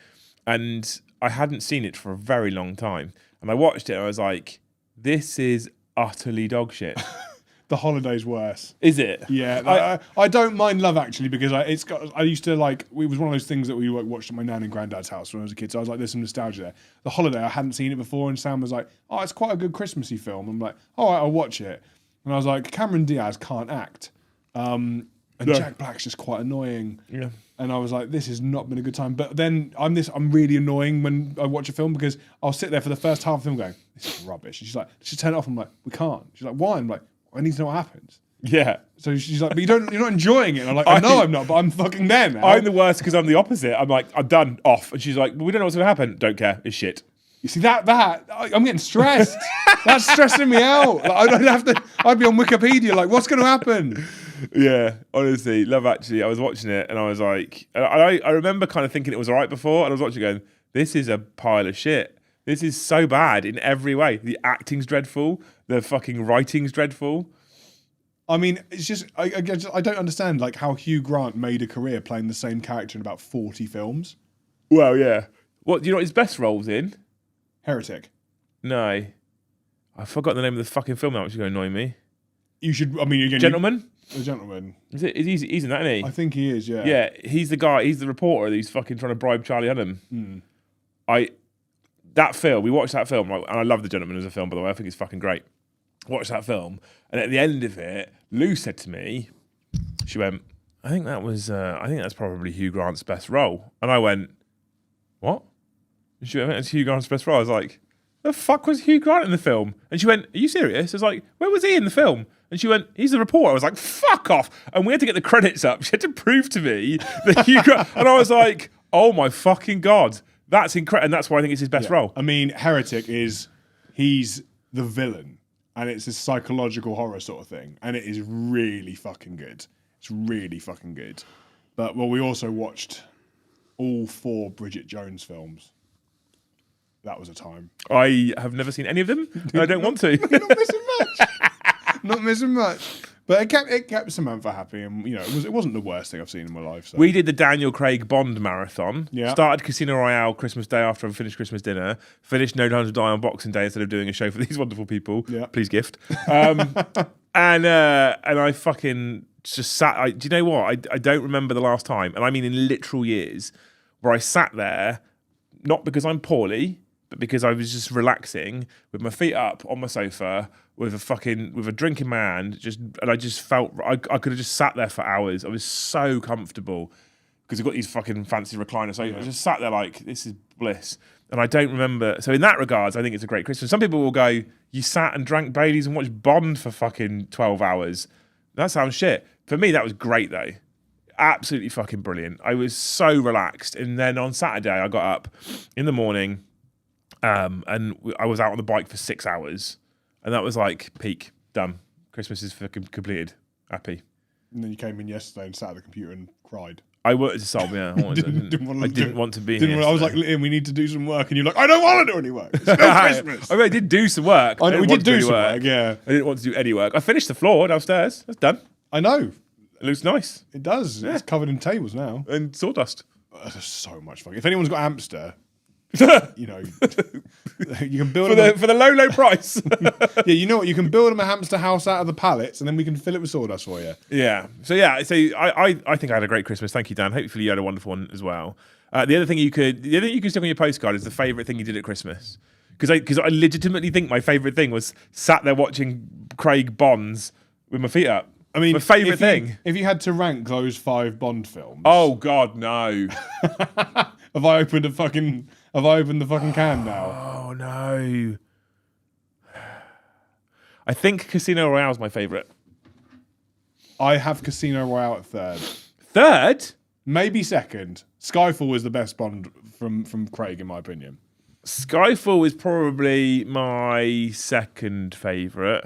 and I hadn't seen it for a very long time. And I watched it, and I was like, "This is utterly dog shit." The Holiday's worse. Is it? Yeah, I don't mind Love Actually because I used to it was one of those things that we watched at my nan and granddad's house when I was a kid. So I was like, there's some nostalgia there. The Holiday, I hadn't seen it before, and Sam was like, "Oh, it's quite a good Christmassy film." I'm like, "All right, I'll watch it." And I was like, Cameron Diaz can't act. And Jack Black's just quite annoying. Yeah. And I was like, this has not been a good time. But then I'm really annoying when I watch a film because I'll sit there for the first half of the film going, this is rubbish. And she's like, let's just turn it off. I'm like, we can't. She's like, why? I'm like, I need to know what happens. Yeah. So she's like, but you're not enjoying it. And I'm like, I know I'm not, but I'm fucking there now. I'm the worst because I'm the opposite. I'm like, I'm done, off. And she's like, well, we don't know what's going to happen. Don't care. It's shit. You see I'm getting stressed. That's stressing me out. Like, I'd be on Wikipedia like, what's going to happen? Yeah, honestly, Love Actually. I was watching it and I was like, I remember kind of thinking it was all right before, and I was watching it going, this is a pile of shit. This is so bad in every way. The acting's dreadful. The fucking writing's dreadful. I mean, it's just I don't understand like how Hugh Grant made a career playing the same character in about 40 films. Well, yeah. What do you know what his best role's in? Heretic. No. I forgot the name of the fucking film now, which is going to annoy me. You should, I mean... Again, Gentleman? The Gentleman. He's in that, isn't he? I think he is, yeah. Yeah, he's the guy, he's the reporter who's fucking trying to bribe Charlie Hunnam. That film, we watched that film, and I love The Gentleman as a film, by the way, I think it's fucking great. Watched that film, and at the end of it, Lou said to me, she went, I think that's probably Hugh Grant's best role. And I went, what? And she went, it's Hugh Grant's best role. I was like, the fuck was Hugh Grant in the film? And she went, are you serious? I was like, where was he in the film? And she went, he's the reporter. I was like, fuck off. And we had to get the credits up. She had to prove to me that Hugh Grant... And I was like, oh my fucking God. That's incredible. And that's why I think it's his best role. I mean, Heretic he's the villain. And it's a psychological horror sort of thing. And it is really fucking good. It's really fucking good. But, well, we also watched all 4 Bridget Jones films. That was a time. I have never seen any of them, and I don't want to. Not missing much. Not missing much. But it kept Samantha happy, and it wasn't the worst thing I've seen in my life. So. We did the Daniel Craig Bond marathon. Yeah. Started Casino Royale Christmas Day after I finished Christmas dinner. Finished No Time to Die on Boxing Day instead of doing a show for these wonderful people. Yeah. Please gift. And I fucking just sat. Do you know what? I don't remember the last time, and I mean in literal years, where I sat there, not because I'm poorly, but because I was just relaxing with my feet up on my sofa with a drink in my hand, and I just felt I could have just sat there for hours. I was so comfortable because I've got these fucking fancy recliner sofas. I just sat there like, this is bliss. And I don't remember. So in that regards, I think it's a great Christmas. Some people will go, you sat and drank Baileys and watched Bond for fucking 12 hours. That sounds shit. For me, that was great though. Absolutely fucking brilliant. I was so relaxed. And then on Saturday, I got up in the morning, and I was out on the bike for 6 hours, and that was like peak, done. Christmas is fucking completed. Happy. And then you came in yesterday and sat at the computer and cried. I wanted to solve, yeah. I didn't want to be here. I was like, Liam, we need to do some work, and you're like, I don't want to do any work. It's still Christmas. I mean, I did do some work. We did do some work, yeah. I didn't want to do any work. I finished the floor downstairs. That's done. I know. It looks nice. It does. Yeah. It's covered in tables now. And sawdust. That's so much fun. If anyone's got a hamster, you can build for the low price. Yeah, you know what? You can build them a hamster house out of the pallets, and then we can fill it with sawdust for you. Yeah. So I think I had a great Christmas. Thank you, Dan. Hopefully you had a wonderful one as well. The other thing you could stick on your postcard is the favourite thing you did at Christmas. Because I legitimately think my favourite thing was sat there watching Craig Bonds with my feet up. I mean, my favourite thing. If you had to rank those 5 Bond films, oh God, no! Have I opened the fucking can now? Oh no! I think Casino Royale is my favourite. I have Casino Royale at 3rd. 3rd? Maybe 2nd. Skyfall is the best Bond from Craig, in my opinion. Skyfall is probably my 2nd favourite.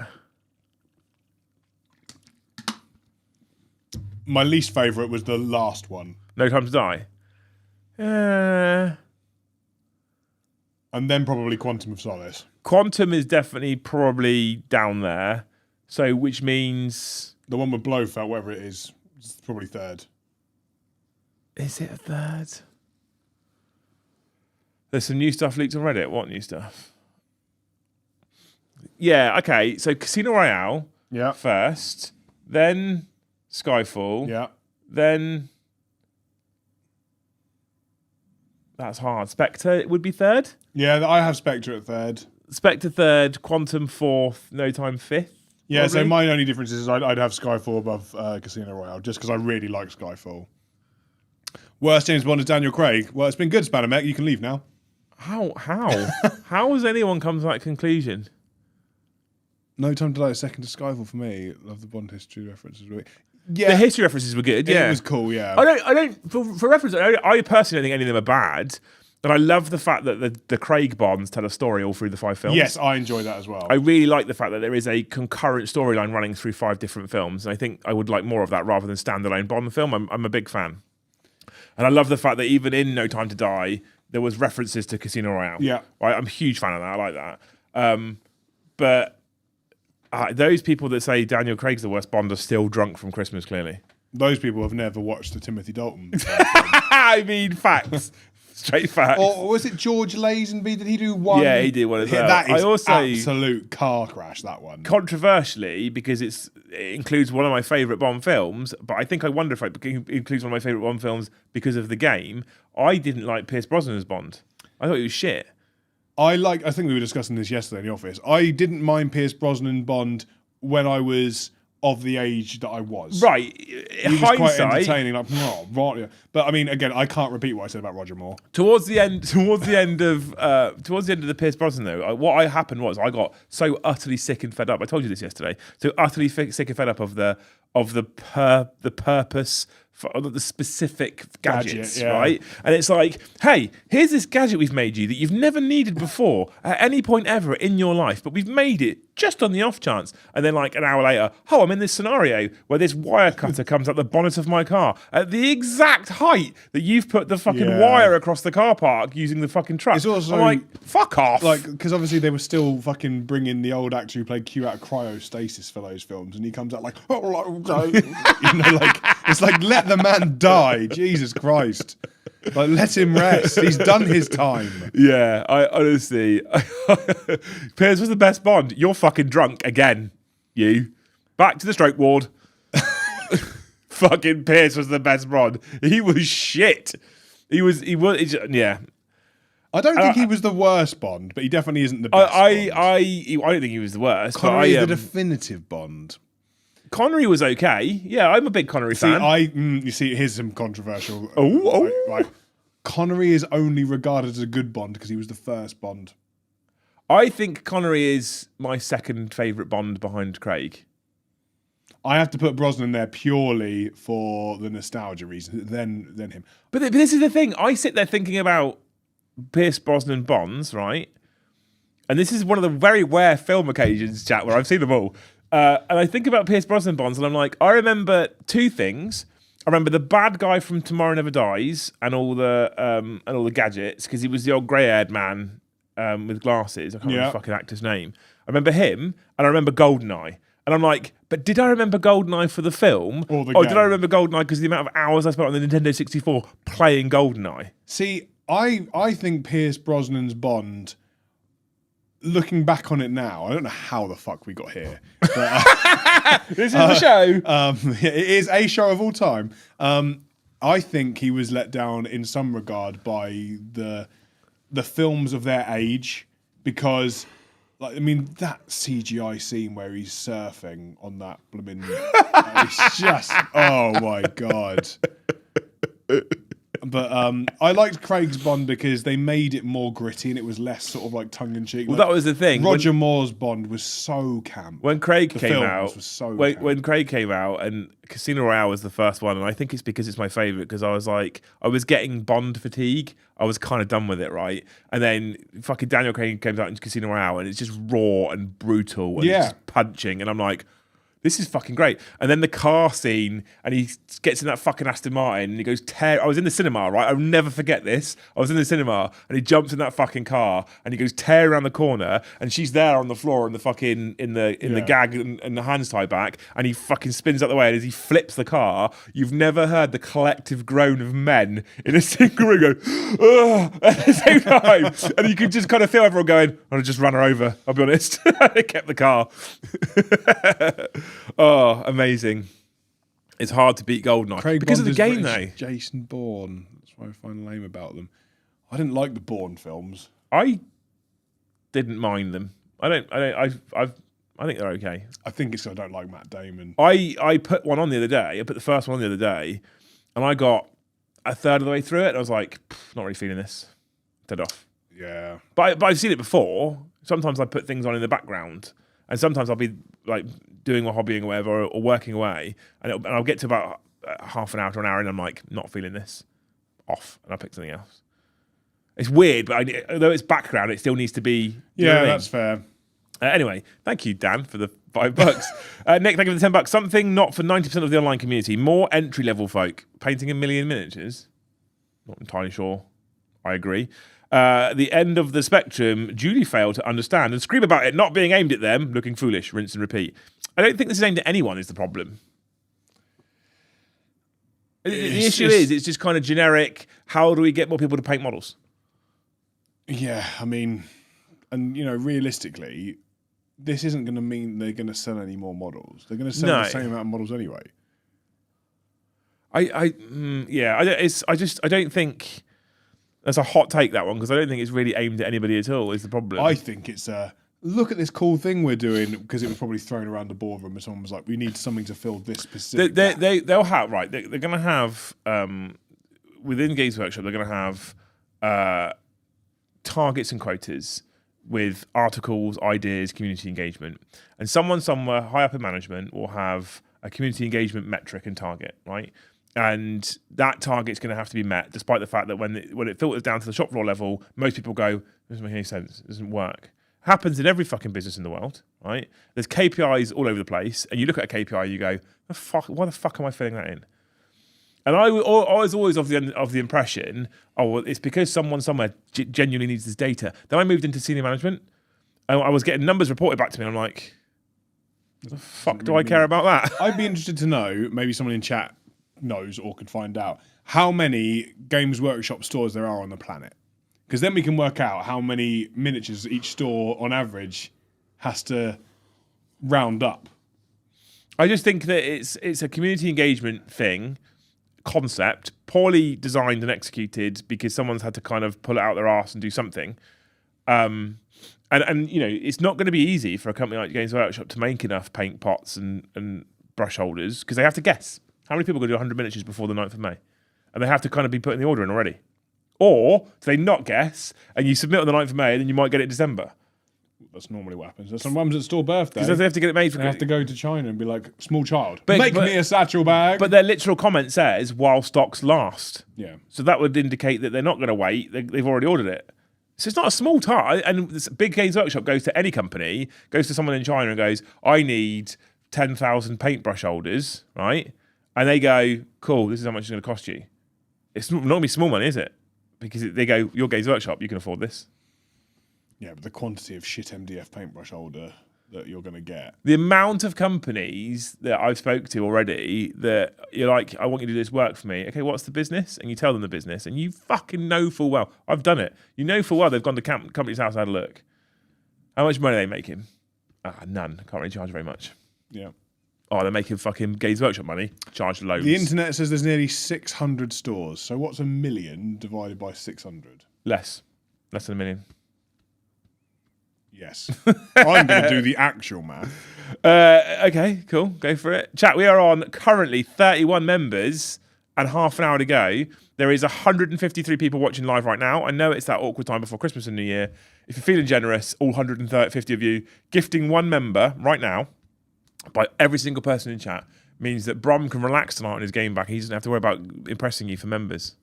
My least favourite was the last one. No Time to Die? And then probably Quantum of Solace. Quantum is definitely probably down there. So, which means... The one with Blofeld, whatever it is probably 3rd. Is it a 3rd? There's some new stuff leaked on Reddit. What new stuff? Yeah, okay. So, Casino Royale first. Then... Skyfall. Yeah. Then that's hard. Spectre would be 3rd. Yeah, I have Spectre at 3rd. Spectre 3rd, Quantum 4th, No Time 5th. Yeah, probably. So my only difference is I'd have Skyfall above Casino Royale just because I really like Skyfall. Worst James Bond is Daniel Craig. Well, it's been good, Spanamec. You can leave now. How? How has anyone come to that conclusion? No Time to Die is 2nd to Skyfall for me. Love the Bond history references. Yeah, the history references were good. Yeah, it was cool. Yeah, I don't. For reference, I personally don't think any of them are bad. And I love the fact that the Craig Bonds tell a story all through the 5 films. Yes, I enjoy that as well. I really like the fact that there is a concurrent storyline running through 5 different films. And I think I would like more of that rather than standalone Bond film. I'm a big fan. And I love the fact that even in No Time to Die, there was references to Casino Royale. Yeah. Right? I'm a huge fan of that. I like that. But those people that say Daniel Craig's the worst Bond are still drunk from Christmas, clearly. Those people have never watched the Timothy Dalton. I mean, facts. Straight facts. Or was it George Lazenby? Did he do one? Yeah, he did one as well. That is I also, absolute car crash, that one. Controversially, because it includes one of my favourite Bond films, but I think I wonder if it includes one of my favourite Bond films because of the game. I didn't like Pierce Brosnan as Bond. I thought he was shit. I think we were discussing this yesterday in the office. I didn't mind Pierce Brosnan Bond when I was of the age that I was. Right. He was quite entertaining, like, oh, right. Yeah. But I mean, again, I can't repeat what I said about Roger Moore. Towards the end of the Pierce Brosnan though, what happened was I got so utterly sick and fed up. I told you this yesterday. So utterly sick and fed up of the purpose. For the specific gadgets, yeah. right? And it's like, hey, here's this gadget we've made you that you've never needed before at any point ever in your life, but we've made it just on the off chance. And then like an hour later, I'm in this scenario where this wire cutter comes up the bonnet of my car at the exact height that you've put the fucking wire across the car park using the fucking truck. It's also I'm like, fuck off. Like, because obviously they were still fucking bringing the old actor who played Q out of cryostasis for those films, and he comes out like, like it's like, let the man die, Jesus Christ. Like, let him rest. He's done his time. Yeah, I honestly, Piers was the best Bond. You're fucking drunk again. You back to the stroke ward. Fucking Piers was the best Bond. He was shit. He was. Yeah. I don't think he was the worst Bond, but he definitely isn't the best. I don't think he was the worst. Connery is the definitive Bond. Connery was okay. Yeah, I'm a big Connery fan. You see, here's some controversial. Right. Connery is only regarded as a good Bond because he was the first Bond. I think Connery is my second favourite Bond behind Craig. I have to put Brosnan there purely for the nostalgia reason, then him. But this is the thing. I sit there thinking about Pierce Brosnan Bonds, right? And this is one of the very rare film occasions, chat, where I've seen them all. And I think about Pierce Brosnan Bonds, and I'm like, I remember 2 things. I remember the bad guy from Tomorrow Never Dies and all the gadgets, because he was the old grey-haired man with glasses. I can't remember the fucking actor's name. I remember him, and I remember GoldenEye. And I'm like, but did I remember GoldenEye for the film? Or did I remember GoldenEye because of the amount of hours I spent on the Nintendo 64 playing GoldenEye? See, I think Pierce Brosnan's Bond, looking back on it now, I don't know how the fuck we got here. But, this is the show. It is a show of all time. I think he was let down in some regard by the films of their age, because, like, I mean, that CGI scene where he's surfing on that blooming, it's just, oh my god. But I liked Craig's Bond because they made it more gritty and it was less sort of like tongue-in-cheek. Well, that was the thing. Roger Moore's Bond was so camp. When Craig came out, when Craig came out, and Casino Royale was the first one, and I think it's because it's my favourite, because I was getting Bond fatigue. I was kind of done with it, right? And then fucking Daniel Craig came out in Casino Royale, and it's just raw and brutal and just punching, and I'm like, this is fucking great. And then the car scene, and he gets in that fucking Aston Martin, and he goes I was in the cinema, right? I'll never forget this. I was in the cinema, and he jumps in that fucking car, and he goes tear around the corner, and she's there on the floor in the fucking in the gag and the hands tied back, and he fucking spins out the way, and as he flips the car, you've never heard the collective groan of men in a single room go, ugh, at the same time, and you could just kind of feel everyone going, I'll just run her over. I'll be honest. They kept the car. Oh, amazing. It's hard to beat GoldenEye because of the game, though. Jason Bourne. That's why I find lame about them. I didn't like the Bourne films. I didn't mind them. I think they're okay. I think it's because I don't like Matt Damon. I put one on the other day. I put the first one on the other day, and I got a third of the way through it, and I was like, not really feeling this. Turned off. Yeah. But I've seen it before. Sometimes I put things on in the background, and sometimes I'll be like doing or hobbying or whatever, or working away, and I'll get to about half an hour to an hour, and I'm like, not feeling this. Off, and I pick something else. It's weird, but although it's background, it still needs to be. Yeah, that's fair. Anyway, thank you, Dan, for the $5. Nick, thank you for the $10. Something not for 90% of the online community. More entry-level folk painting 1 million miniatures. Not entirely sure. I agree. The end of the spectrum, Julie failed to understand and scream about it not being aimed at them, looking foolish, rinse and repeat. I don't think this is aimed at anyone is the problem. The issue is, it's just kind of generic. How do we get more people to paint models? Yeah, I mean, and realistically, this isn't going to mean they're going to sell any more models. They're going to sell the same amount of models anyway. I don't think that's a hot take, that one, because I don't think it's really aimed at anybody at all. Is the problem? I think it's look at this cool thing we're doing, because it was probably thrown around the boardroom and someone was like, we need something to fill this specific. They'll have they're going to have within Games Workshop. They're going to have targets and quotas with articles, ideas, community engagement, and someone somewhere high up in management will have a community engagement metric and target, right? And that target's going to have to be met, despite the fact that when it filters down to the shop floor level, most people go, "It doesn't make any sense. It doesn't work." Happens in every fucking business in the world, right? There's KPIs all over the place, and you look at a KPI, you go, "Why the fuck am I filling that in?" And I was always of the impression, well, it's because someone somewhere genuinely needs this data. Then I moved into senior management, and I was getting numbers reported back to me, and I'm like, what the fuck do I care about that? I'd be interested to know, maybe someone in chat knows or could find out, how many Games Workshop stores there are on the planet. Because then we can work out how many miniatures each store, on average, has to round up. I just think that it's a community engagement concept, poorly designed and executed because someone's had to kind of pull it out their arse and do something. And it's not going to be easy for a company like Games Workshop to make enough paint pots and brush holders, because they have to guess how many people are going to do 100 miniatures before the 9th of May. And they have to kind of be putting the order in already. Or do they not guess and you submit on the 9th of May and then you might get it in December? That's normally what happens. There's some mums at store birthday. Because they have to get it made for. They have to go to China and be like, small child, make me a satchel bag. But their literal comment says, while stocks last. Yeah. So that would indicate that they're not going to wait. They've already ordered it. So it's not a small task. And this big Games Workshop goes to any company, goes to someone in China and goes, I need 10,000 paintbrush holders, right? And they go, cool, this is how much it's going to cost you. It's not going to be small money, is it? Because they go, your Games Workshop, you can afford this. Yeah, but the quantity of shit MDF paintbrush holder that you're going to get. The amount of companies that I've spoke to already that you're like, I want you to do this work for me. Okay, what's the business? And you tell them the business, and you fucking know full well. I've done it. You know full well they've gone to company's house and had a look. How much money are they making? None. Can't really charge very much. Yeah. Oh, they're making fucking Games Workshop money. Charge loads. The internet says there's nearly 600 stores. So what's 1 million divided by 600? Less than 1 million. Yes. I'm going to do the actual math. Okay, cool. Go for it. Chat, we are on currently 31 members and half an hour to go. There is 153 people watching live right now. I know it's that awkward time before Christmas and New Year. If you're feeling generous, all 150 of you, gifting one member right now by every single person in chat means that Brom can relax tonight on his game back. He doesn't have to worry about impressing you for members.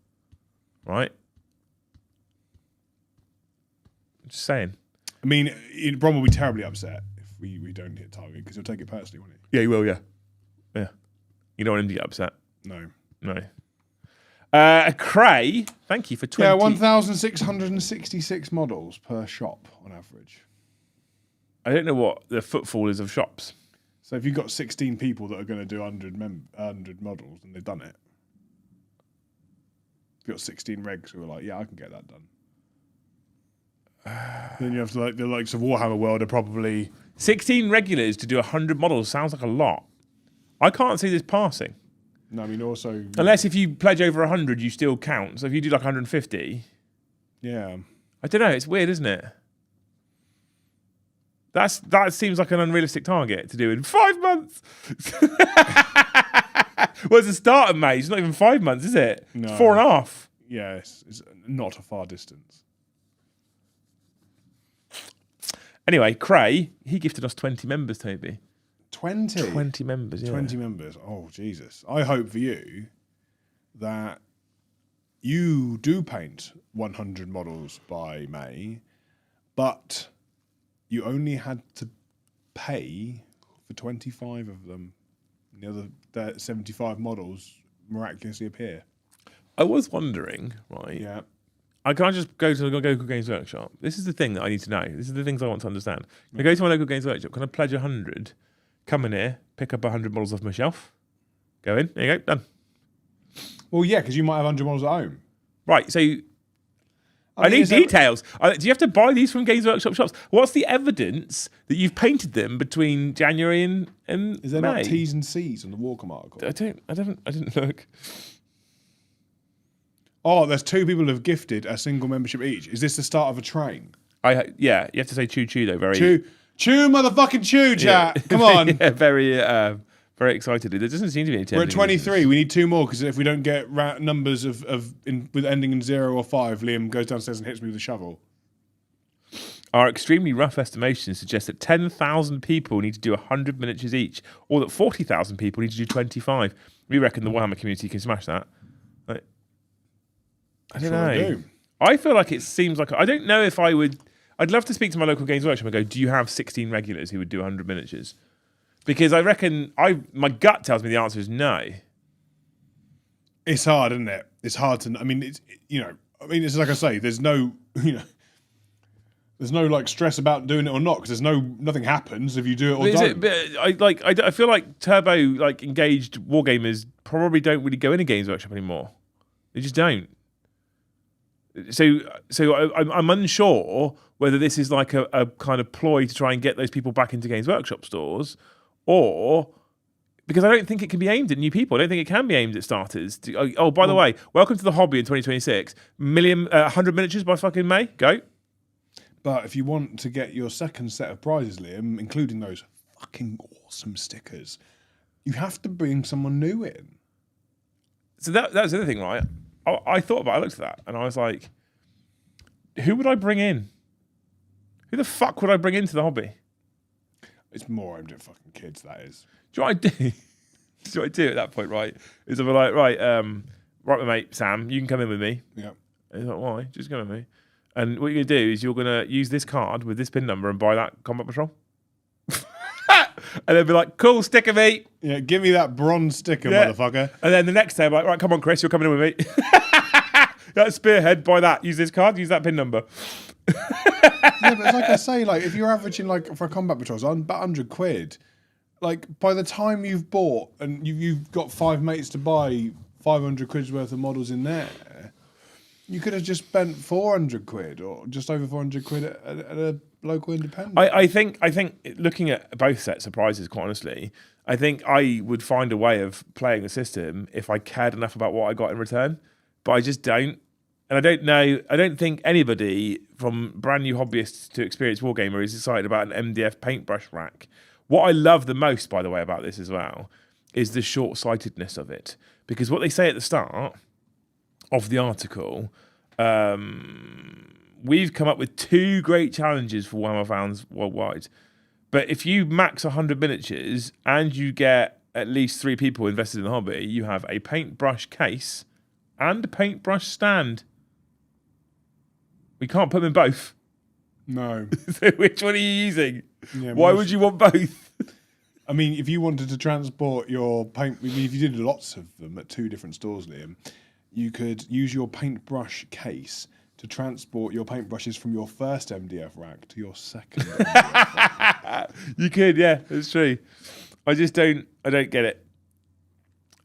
Right? Just saying. I mean, Brom will be terribly upset if we don't hit target, because he'll take it personally, won't he? Yeah, he will, yeah. Yeah. You don't want him to get upset. No. Cray, thank you for 20. Yeah, 1,666 models per shop on average. I don't know what the footfall is of shops. So if you've got 16 people that are going to do 100 models, and they've done it. If you've got 16 regs who are like, yeah, I can get that done. Then you have to, like, the likes of Warhammer World are probably 16 regulars to do 100 models sounds like a lot. I can't see this passing. No, I mean, also, unless if you pledge over 100, you still count. So if you do like 150, yeah, I don't know. It's weird, isn't it? That seems like an unrealistic target to do in 5 months. Well, it's the start of May. It's not even 5 months, is it? No. It's 4.5. Yeah, it's not a far distance. Anyway, Cray, he gifted us 20 members, Toby. 20? 20 members, yeah. 20 members. Oh, Jesus. I hope for you that you do paint 100 models by May, but you only had to pay for 25 of them. The other 75 models miraculously appear. I was wondering, right? Yeah. Can I just go to the local Games Workshop? This is the thing that I need to know. This is the things I want to understand. Can I go to my local Games Workshop? Can I pledge 100? Come in here, pick up 100 models off my shelf. Go in. There you go. Done. Well, yeah, because you might have 100 models at home. Right. So I need details. Do you have to buy these from Games Workshop shops? What's the evidence that you've painted them between January and Is there May? not T's and C's on the Walkham article? I didn't look. Oh, there's 2 people who have gifted a single membership each. Is this the start of a train? Yeah, you have to say choo choo though. Very choo, motherfucking choo, chat. Yeah. Come on. Yeah, very excited. There doesn't seem to be any. We're at 23. We need 2 more because if we don't get numbers with ending in 0 or 5, Liam goes downstairs and hits me with a shovel. Our extremely rough estimations suggest that 10,000 people need to do 100 miniatures each, or that 40,000 people need to do 25. We reckon the Warhammer community can smash that. I don't know. I feel like it seems like I don't know if I would. I'd love to speak to my local Games Workshop and go, do you have 16 regulars who would do 100 miniatures? Because I reckon my gut tells me the answer is no. It's hard, isn't it? It's hard to. I mean, it's like I say. There's no, there's no like stress about doing it or not because nothing happens if you do it or don't. I feel like turbo engaged wargamers probably don't really go in a Games Workshop anymore. They just don't. So I'm unsure whether this is like a kind of ploy to try and get those people back into Games Workshop stores, or because I don't think it can be aimed at new people. I don't think it can be aimed at starters. By the way, welcome to the hobby in 2026. 100 miniatures by fucking May. Go. But if you want to get your second set of prizes, Liam, including those fucking awesome stickers, you have to bring someone new in. So that was the other thing, right? I thought about it, I looked at that, and I was like, who would I bring in? Who the fuck would I bring into the hobby? It's more aimed at fucking kids, that is. Do you know what I do? Do what I do at that point, right? Is I'm like, right, my mate, Sam, you can come in with me. Yeah. And he's like, why? Just come with me. And what you're going to do is you're going to use this card with this pin number and buy that Combat Patrol. And they'll be like, cool, sticker me. Yeah, give me that bronze sticker, motherfucker. And then the next day, I'm like, right, come on, Chris, you're coming in with me. That spearhead, buy that. Use this card, use that pin number. Yeah, but it's like I say, like if you're averaging like for a Combat Patrol, on about £100, like by the time you've bought and you've got 5 mates to buy 500 quid's worth of models in there, you could have just spent 400 quid or just over 400 quid at a local independent. I think looking at both sets of prizes, quite honestly, I think I would find a way of playing the system if I cared enough about what I got in return. But I just don't. And I don't know, I don't think anybody from brand new hobbyists to experienced wargamer is excited about an MDF paintbrush rack. What I love the most, by the way, about this as well, is the short-sightedness of it. Because what they say at the start of the article, we've come up with 2 great challenges for Warhammer fans worldwide. But if you max 100 miniatures and you get at least 3 people invested in the hobby, you have a paintbrush case and a paintbrush stand. We can't put them in both. No. So which one are you using? Yeah, why would you want both? I mean, if you wanted to transport your paint, if you did lots of them at 2 different stores, Liam, you could use your paintbrush case to transport your paintbrushes from your first MDF rack to your second MDF rack. You could, yeah, it's true. I don't get it.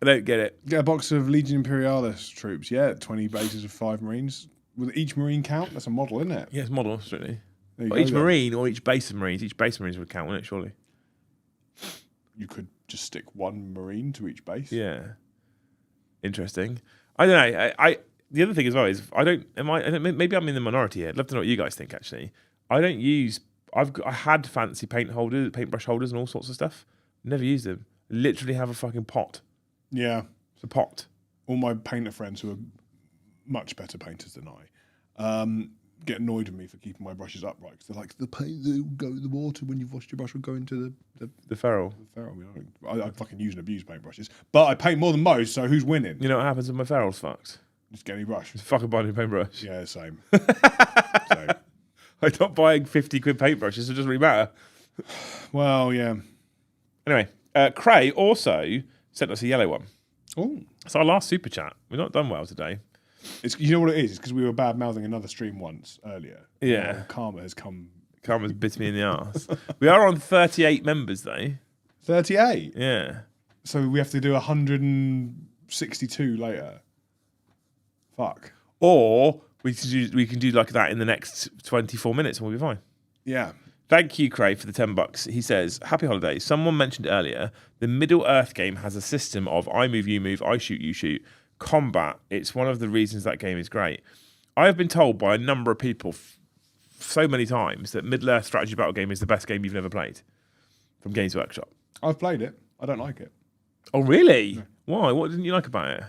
I don't get it. Get a box of Legion Imperialis troops, 20 bases of 5 Marines. With each Marine count? That's a model, isn't it? Yeah, it's model, certainly. But each Marine or each base of Marines. Each base of Marines would count, wouldn't it, surely? You could just stick 1 Marine to each base. Yeah. Interesting. I don't know. The other thing as well is maybe I'm in the minority here. I'd love to know what you guys think, actually. I had fancy paintbrush holders and all sorts of stuff. Never used them. Literally have a fucking pot. Yeah. It's a pot. All my painter friends who are much better painters than I get annoyed with me for keeping my brushes upright because they're like, the paint that will go in the water when you've washed your brush will go into the ferrule. I fucking use and abuse paintbrushes, but I paint more than most, so who's winning? You know what happens when my ferrule's fucked? Just get any brush. Just fucking buy a new paintbrush. Yeah, same. I'm not buying 50 quid paintbrushes, so it doesn't really matter. Well, yeah. Anyway, Cray also sent us a yellow one. Oh, it's our last super chat. We've not done well today. You know what it is? It's because we were bad mouthing another stream once earlier. Yeah. Karma has come. Karma's bit me in the arse. We are on 38 members though. 38? Yeah. So we have to do 162 later. Fuck. Or we can do like that in the next 24 minutes and we'll be fine. Yeah. Thank you, Craig, for the $10. He says, happy holidays. Someone mentioned earlier, the Middle Earth game has a system of I move, you move, I shoot, you shoot. Combat. It's one of the reasons that game is great. I have been told by a number of people so many times that Middle Earth strategy battle game is the best game you've never played from Games Workshop. I've played it. I don't like it. Oh, really? No. Why? What didn't you like about it?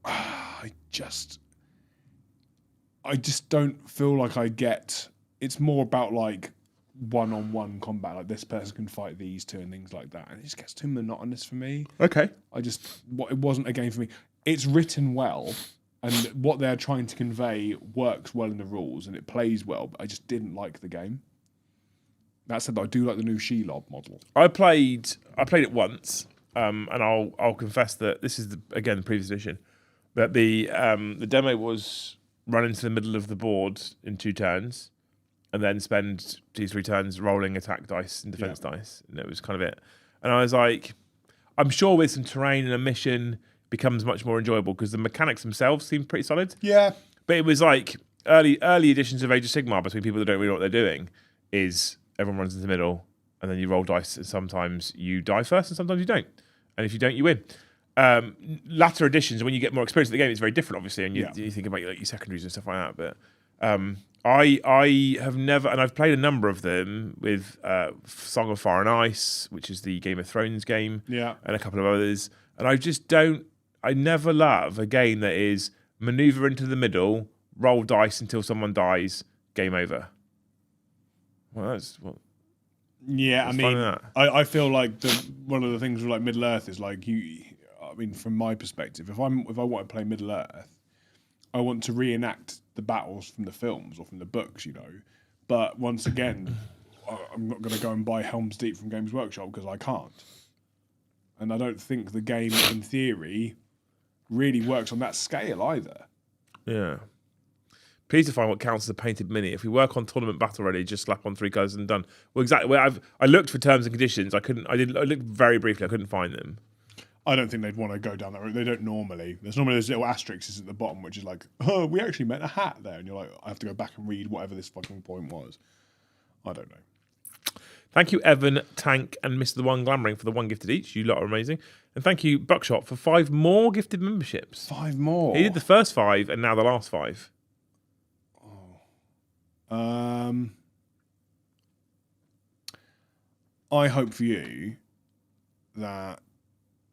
I just don't feel like I get. It's more about like one-on-one combat, like this person can fight these two and things like that, and it just gets too monotonous for me. Okay. It wasn't a game for me. It's written well, and what they're trying to convey works well in the rules, and it plays well, but I just didn't like the game. That said, I do like the new Shelob model. I played it once, and I'll confess that this is again the previous edition, but the demo was run into the middle of the board in 2 turns, and then spend 2-3 turns rolling attack dice and defense dice, and it was kind of it. And I was like, I'm sure with some terrain and a mission becomes much more enjoyable because the mechanics themselves seem pretty solid. Yeah, but it was like early editions of Age of Sigmar between people that don't really know what they're doing is everyone runs into the middle and then you roll dice and sometimes you die first and sometimes you don't. And if you don't, you win. Latter editions, when you get more experience in the game, it's very different, obviously, and you think about your secondaries and stuff like that. But I have never, and I've played a number of them with Song of Fire and Ice, which is the Game of Thrones game, and a couple of others. And I never love a game that is maneuver into the middle, roll dice until someone dies, game over. Well, I feel like one of the things with like Middle Earth is like from my perspective, if I want to play Middle Earth, I want to reenact the battles from the films or from the books, But once again, I'm not going to go and buy Helm's Deep from Games Workshop because I can't. And I don't think the game, in theory, really works on that scale either. Yeah. Please define what counts as a painted mini. If we work on tournament battle ready, just slap on 3 colours and done. Well, exactly. Well, I looked for terms and conditions. I looked very briefly. I couldn't find them. I don't think they'd want to go down that route. They don't normally. There's normally those little asterisks at the bottom, which is like, oh, we actually meant a hat there. And you're like, I have to go back and read whatever this fucking point was. I don't know. Thank you, Evan, Tank, and Mr. The One Glamoring for the 1 gifted each. You lot are amazing. And thank you, Buckshot, for 5 more gifted memberships. 5 more? He did the first 5 and now the last 5. I hope for you that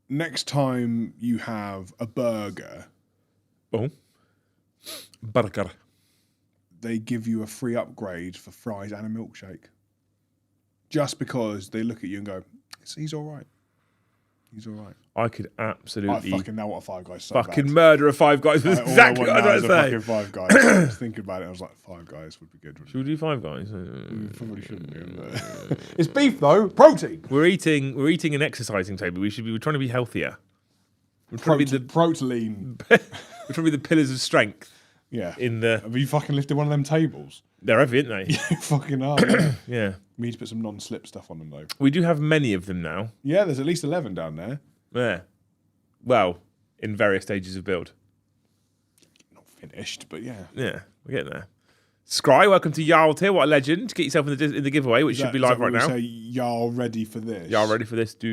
next time you have a burger, they give you a free upgrade for fries and a milkshake. Just because they look at you and go, he's all right. He's all right. I could absolutely. I fucking know what a Five Guys. Fucking murder a Five Guys. That's exactly what I was going to say. Five Guys. I was thinking about it. I was like, Five Guys would be good. Should we do Five Guys? Probably shouldn't do. It's beef though. Protein. We're eating and exercising, Toby. We're trying to be healthier. We're trying to be the protein. We're trying to be the pillars of strength. Yeah. Have you fucking lifted one of them tables? They're heavy, aren't they? You fucking are. Yeah. We need to put some non-slip stuff on them though. We do have many of them now. Yeah, there's at least 11 down there. Yeah. Well, in various stages of build. Not finished, but yeah. Yeah, we're getting there. Scry, welcome to Jarl Tier. What a legend. Get yourself in the giveaway, which should be live right now. Say, Jarl ready for this. Jarl ready for this. No,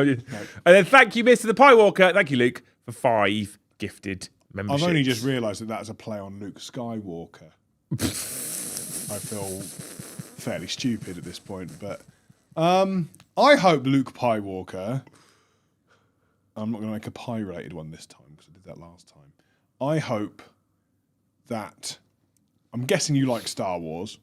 and then thank you, Mr. the Pie Walker. Thank you, Luke, for 5 gifted memberships. I've only just realised that that's a play on Luke Skywalker. I feel fairly stupid at this point, but I hope Luke Pie Walker. I'm not going to make a pie-related one this time because I did that last time. I hope that, I'm guessing you like Star Wars,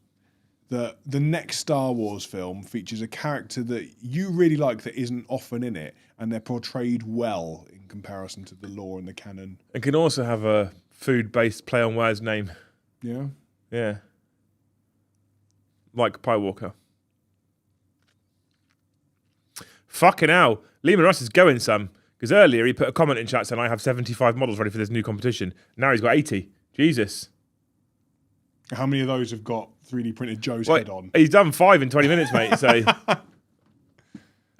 that the next Star Wars film features a character that you really like that isn't often in it, and they're portrayed well in comparison to the lore and the canon. It can also have a food-based play on words name. Yeah. Yeah. Like Pie Walker. Fucking hell. Lehman Russ is going some. Because earlier he put a comment in chat saying I have 75 models ready for this new competition. Now he's got 80. Jesus. How many of those have got 3D printed Joe's head on? He's done 5 in 20 minutes, mate. So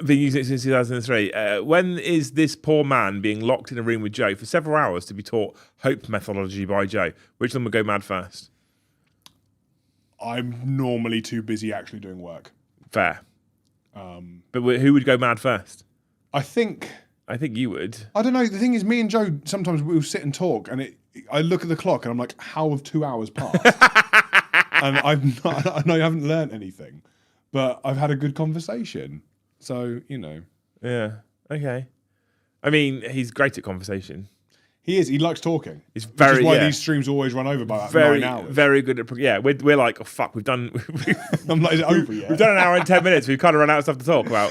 been using it since 2003. When is this poor man being locked in a room with Joe for several hours to be taught hope methodology by Joe? Which one would go mad first? I'm normally too busy actually doing work. Fair. But who would go mad first? I think you would. I don't know. The thing is, me and Joe, sometimes we'll sit and talk, and I look at the clock, and I'm like, how have 2 hours passed? And I haven't learnt anything, but I've had a good conversation. So, you know. Yeah. Okay. I mean, he's great at conversation. He is. He likes talking. He's very. Which is why these streams always run over by like 9 hours. Very good at. Yeah, we're like, oh fuck, we've done. I'm like, is it over yet? We've done an hour and 10 minutes. We've kind of run out of stuff to talk about.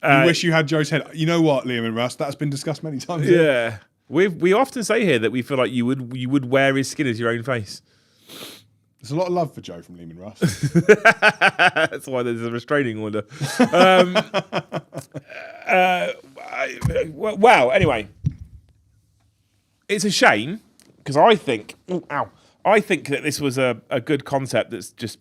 You wish you had Joe's head. You know what, Liam and Russ? That's been discussed many times. Yeah. We often say here that we feel like you would wear his skin as your own face. There's a lot of love for Joe from Lehman Russ. That's why there's a restraining order. Wow. Anyway, it's a shame because I think that this was a good concept that's just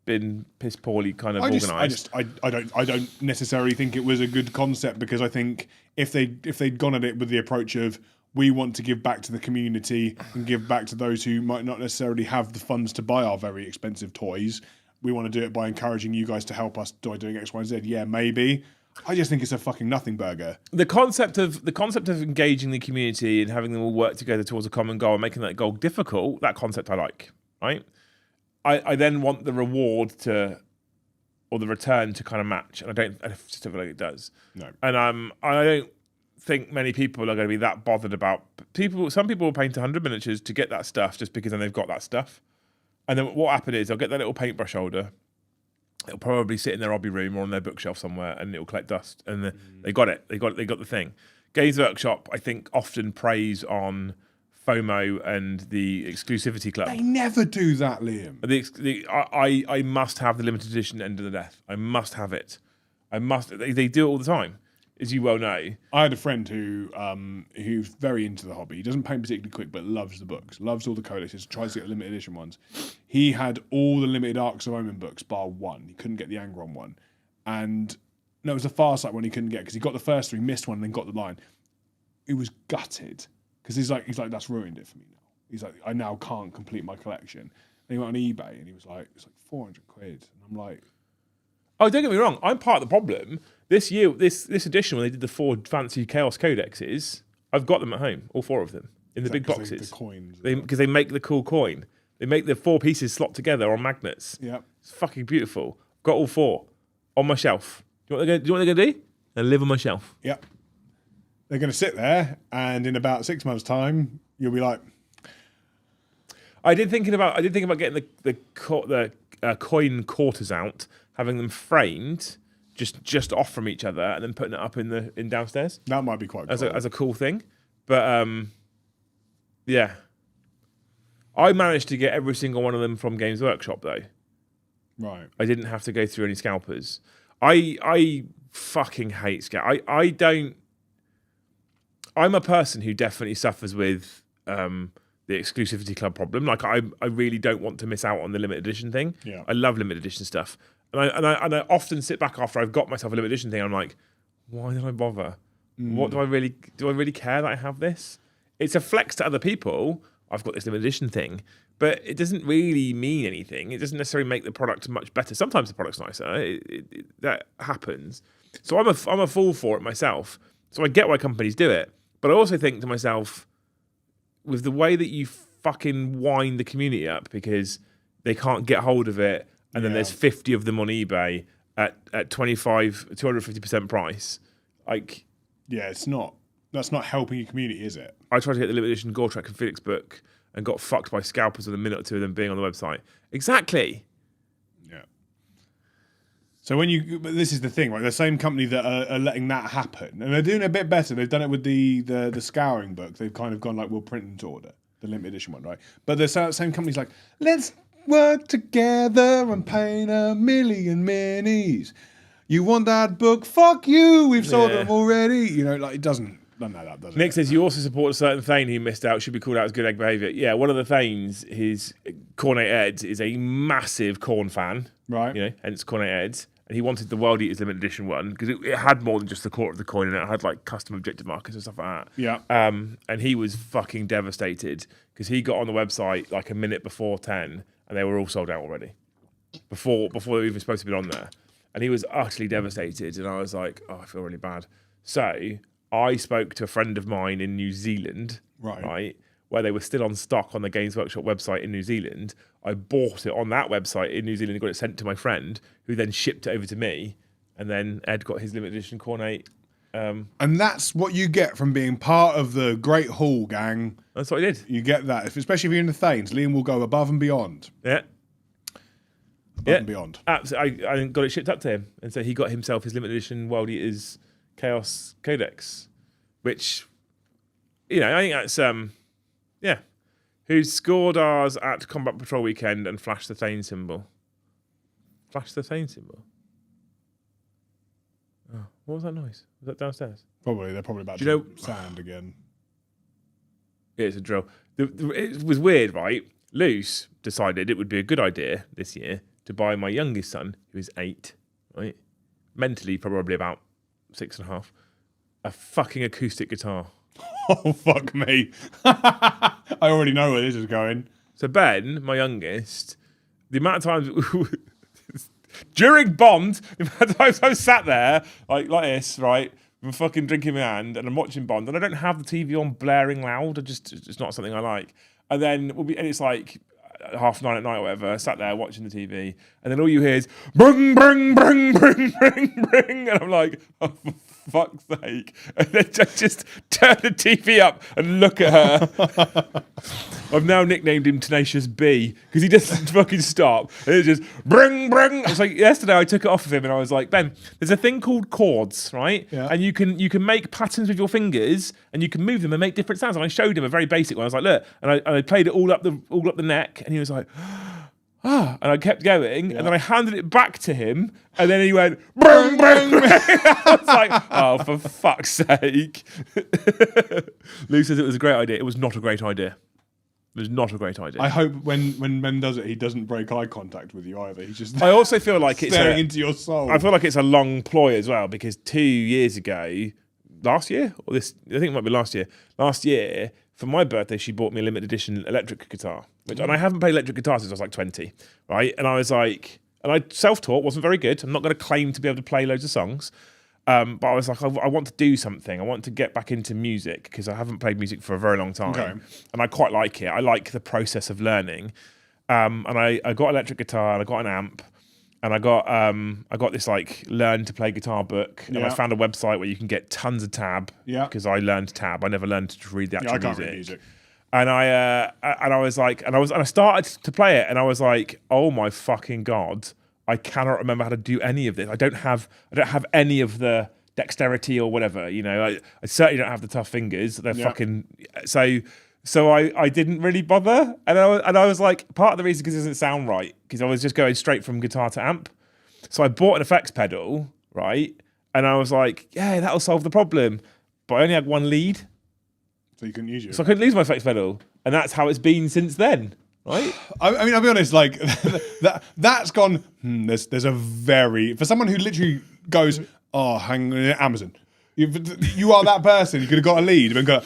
been piss poorly kind of organised. I don't necessarily think it was a good concept because I think if they'd gone at it with the approach of we want to give back to the community and give back to those who might not necessarily have the funds to buy our very expensive toys, we want to do it by encouraging you guys to help us by doing X, Y, and Z. Yeah, maybe. I just think it's a fucking nothing burger. The concept of engaging the community and having them all work together towards a common goal and making that goal difficult, that concept I like, right? I then want the reward or the return to kind of match, and I just don't feel like it does. No. And I don't think many people are going to be that bothered about people. Some people will paint 100 miniatures to get that stuff just because then they've got that stuff. And then what happened is they'll get that little paintbrush holder. It'll probably sit in their hobby room or on their bookshelf somewhere, and it'll collect dust. And they got it. They got the thing. Games Workshop, I think, often preys on FOMO and the exclusivity club. They never do that, Liam. I must have the limited edition End of the Death. I must have it. They do it all the time, as you well know. I had a friend who's very into the hobby. He doesn't paint particularly quick, but loves the books, loves all the codexes, tries to get the limited edition ones. He had all the limited Arcs of Omen books, bar one. He couldn't get the Angron one. And no, it was the Farsight one he couldn't get because he got the first three, missed one, and then got the line. He was gutted because he's like, that's ruined it for me now. He's like, I now can't complete my collection. And he went on eBay and he was like, it's like 400 quid. And I'm like, oh, don't get me wrong. I'm part of the problem. This year, this edition, when they did the 4 fancy Chaos Codexes, I've got them at home, all 4 of them, in the big boxes. The coins. Because they make the cool coin. They make the 4 pieces slot together on magnets. Yeah. It's fucking beautiful. Got all 4 on my shelf. Do you know what they're going to do? They live on my shelf. Yep. They're going to sit there, and in about 6 months' time, you'll be like... I did think about getting the coin quarters out, having them framed, just off from each other, and then putting it up in downstairs. That might be quite cool. As a cool thing. But yeah. I managed to get every single one of them from Games Workshop though. Right. I didn't have to go through any scalpers. I fucking hate scalp. I'm a person who definitely suffers with the exclusivity club problem. Like I really don't want to miss out on the limited edition thing. Yeah. I love limited edition stuff. And I often sit back after I've got myself a limited edition thing. I'm like, why did I bother? What do I really care that I have this? It's a flex to other people. I've got this limited edition thing, but it doesn't really mean anything. It doesn't necessarily make the product much better. Sometimes the product's nicer. That happens. So I'm a fool for it myself. So I get why companies do it, but I also think to myself, with the way that you fucking wind the community up because they can't get hold of it, and then there's 50 of them on eBay at 250% price. Like, yeah, that's not helping your community, is it? I tried to get the limited edition Gortrek and Felix book and got fucked by scalpers within a minute or two of them being on the website. Exactly. Yeah. So but this is the thing, right? The same company that are letting that happen, and they're doing a bit better. They've done it with the scouring book. They've kind of gone like, we'll print and order the limited edition one, right? But the same company's like, let's work together and paint 1,000,000 minis. You want that book? Fuck you! We've sold them already. You know, like it doesn't that, does it? Nick says you also support a certain Thane who missed out. Should be called out as good egg behaviour. Yeah, one of the Thanes, his Cornet Ed, is a massive Corn fan. Right. You know, hence Cornet Ed. And he wanted the World Eaters limited edition one because it had more than just the quarter of the coin in it. It had like custom objective markers and stuff like that. Yeah. And he was fucking devastated because he got on the website like a minute before 10 and they were all sold out already before they were even supposed to be on there. And he was utterly devastated. And I was like, oh, I feel really bad. So I spoke to a friend of mine in New Zealand, right, where they were still on stock on the Games Workshop website in New Zealand. I bought it on that website in New Zealand and got it sent to my friend, who then shipped it over to me. And then Ed got his limited edition Cornet. And that's what you get from being part of the Great Hall gang. That's what I did. You get that, especially if you're in the Thanes. Liam will go above and beyond. Yeah. Above and beyond. Absolutely. I got it shipped up to him. And so he got himself his limited edition World Eaters Chaos Codex, which, you know, I think that's, yeah. Who scored ours at Combat Patrol Weekend and flashed the Thane symbol. Flashed the Thane symbol? Oh, what was that noise? Was that downstairs? They're probably about to sand again. Yeah, it's a drill. It was weird, right? Luce decided it would be a good idea this year to buy my youngest son, who is 8, right? Mentally probably about 6.5, a fucking acoustic guitar. Oh, fuck me. I already know where this is going. So Ben, my youngest, the amount of times during Bond, the amount of times I sat there like this, right, I'm fucking drinking my hand and I'm watching Bond and I don't have the TV on blaring loud. It's not something I like. And then and it's like 9:30 at night or whatever, I sat there watching the TV, and then all you hear is bring, bring, bring, bring, bring, bring, and I'm like, oh, for fuck's sake. And then I just turn the TV up and look at her. I've now nicknamed him Tenacious B because he doesn't fucking stop. And it's just bring, bring. I was like, yesterday I took it off of him and I was like, Ben, there's a thing called chords, right? Yeah. And you can make patterns with your fingers and you can move them and make different sounds. And I showed him a very basic one. I was like, look, and I played it all up the neck, and he was like, ah, and I kept going, and then I handed it back to him, and then he went, bring, bring, bring. I was like, oh, for fuck's sake. Lou says it was a great idea. It was not a great idea. It was not a great idea. I hope when Ben does it, he doesn't break eye contact with you either. He's just I also feel like it's staring into your soul. I feel like it's a long ploy as well, because 2 years ago, last year, or this, I think it might be last year, for my birthday, she bought me a limited edition electric guitar, and I haven't played electric guitar since I was like 20, right? And I was like, and I self-taught, wasn't very good. I'm not going to claim to be able to play loads of songs. But I was like, I want to do something. I want to get back into music because I haven't played music for a very long time. Okay. And I quite like it. I like the process of learning. And I got electric guitar and I got an amp and I got this like learn to play guitar book. And I found a website where you can get tons of tab. Yeah. Because I learned tab. I never learned to read the actual music. I can't read music. And I started to play it and I was like, oh my fucking God. I cannot remember how to do any of this. I don't have any of the dexterity or whatever. You know, I certainly don't have the tough fingers. They're fucking so I didn't really bother. And I was like, part of the reason because it doesn't sound right because I was just going straight from guitar to amp. So I bought an effects pedal, right? And I was like, yeah, that'll solve the problem. But I only had one lead, so you couldn't use it. So I couldn't use my effects pedal, and that's how it's been since then. Right. I mean, I'll be honest. Like that's gone. There's a very for someone who literally goes, oh, hang on, Amazon. You are that person. You could have got a lead and go,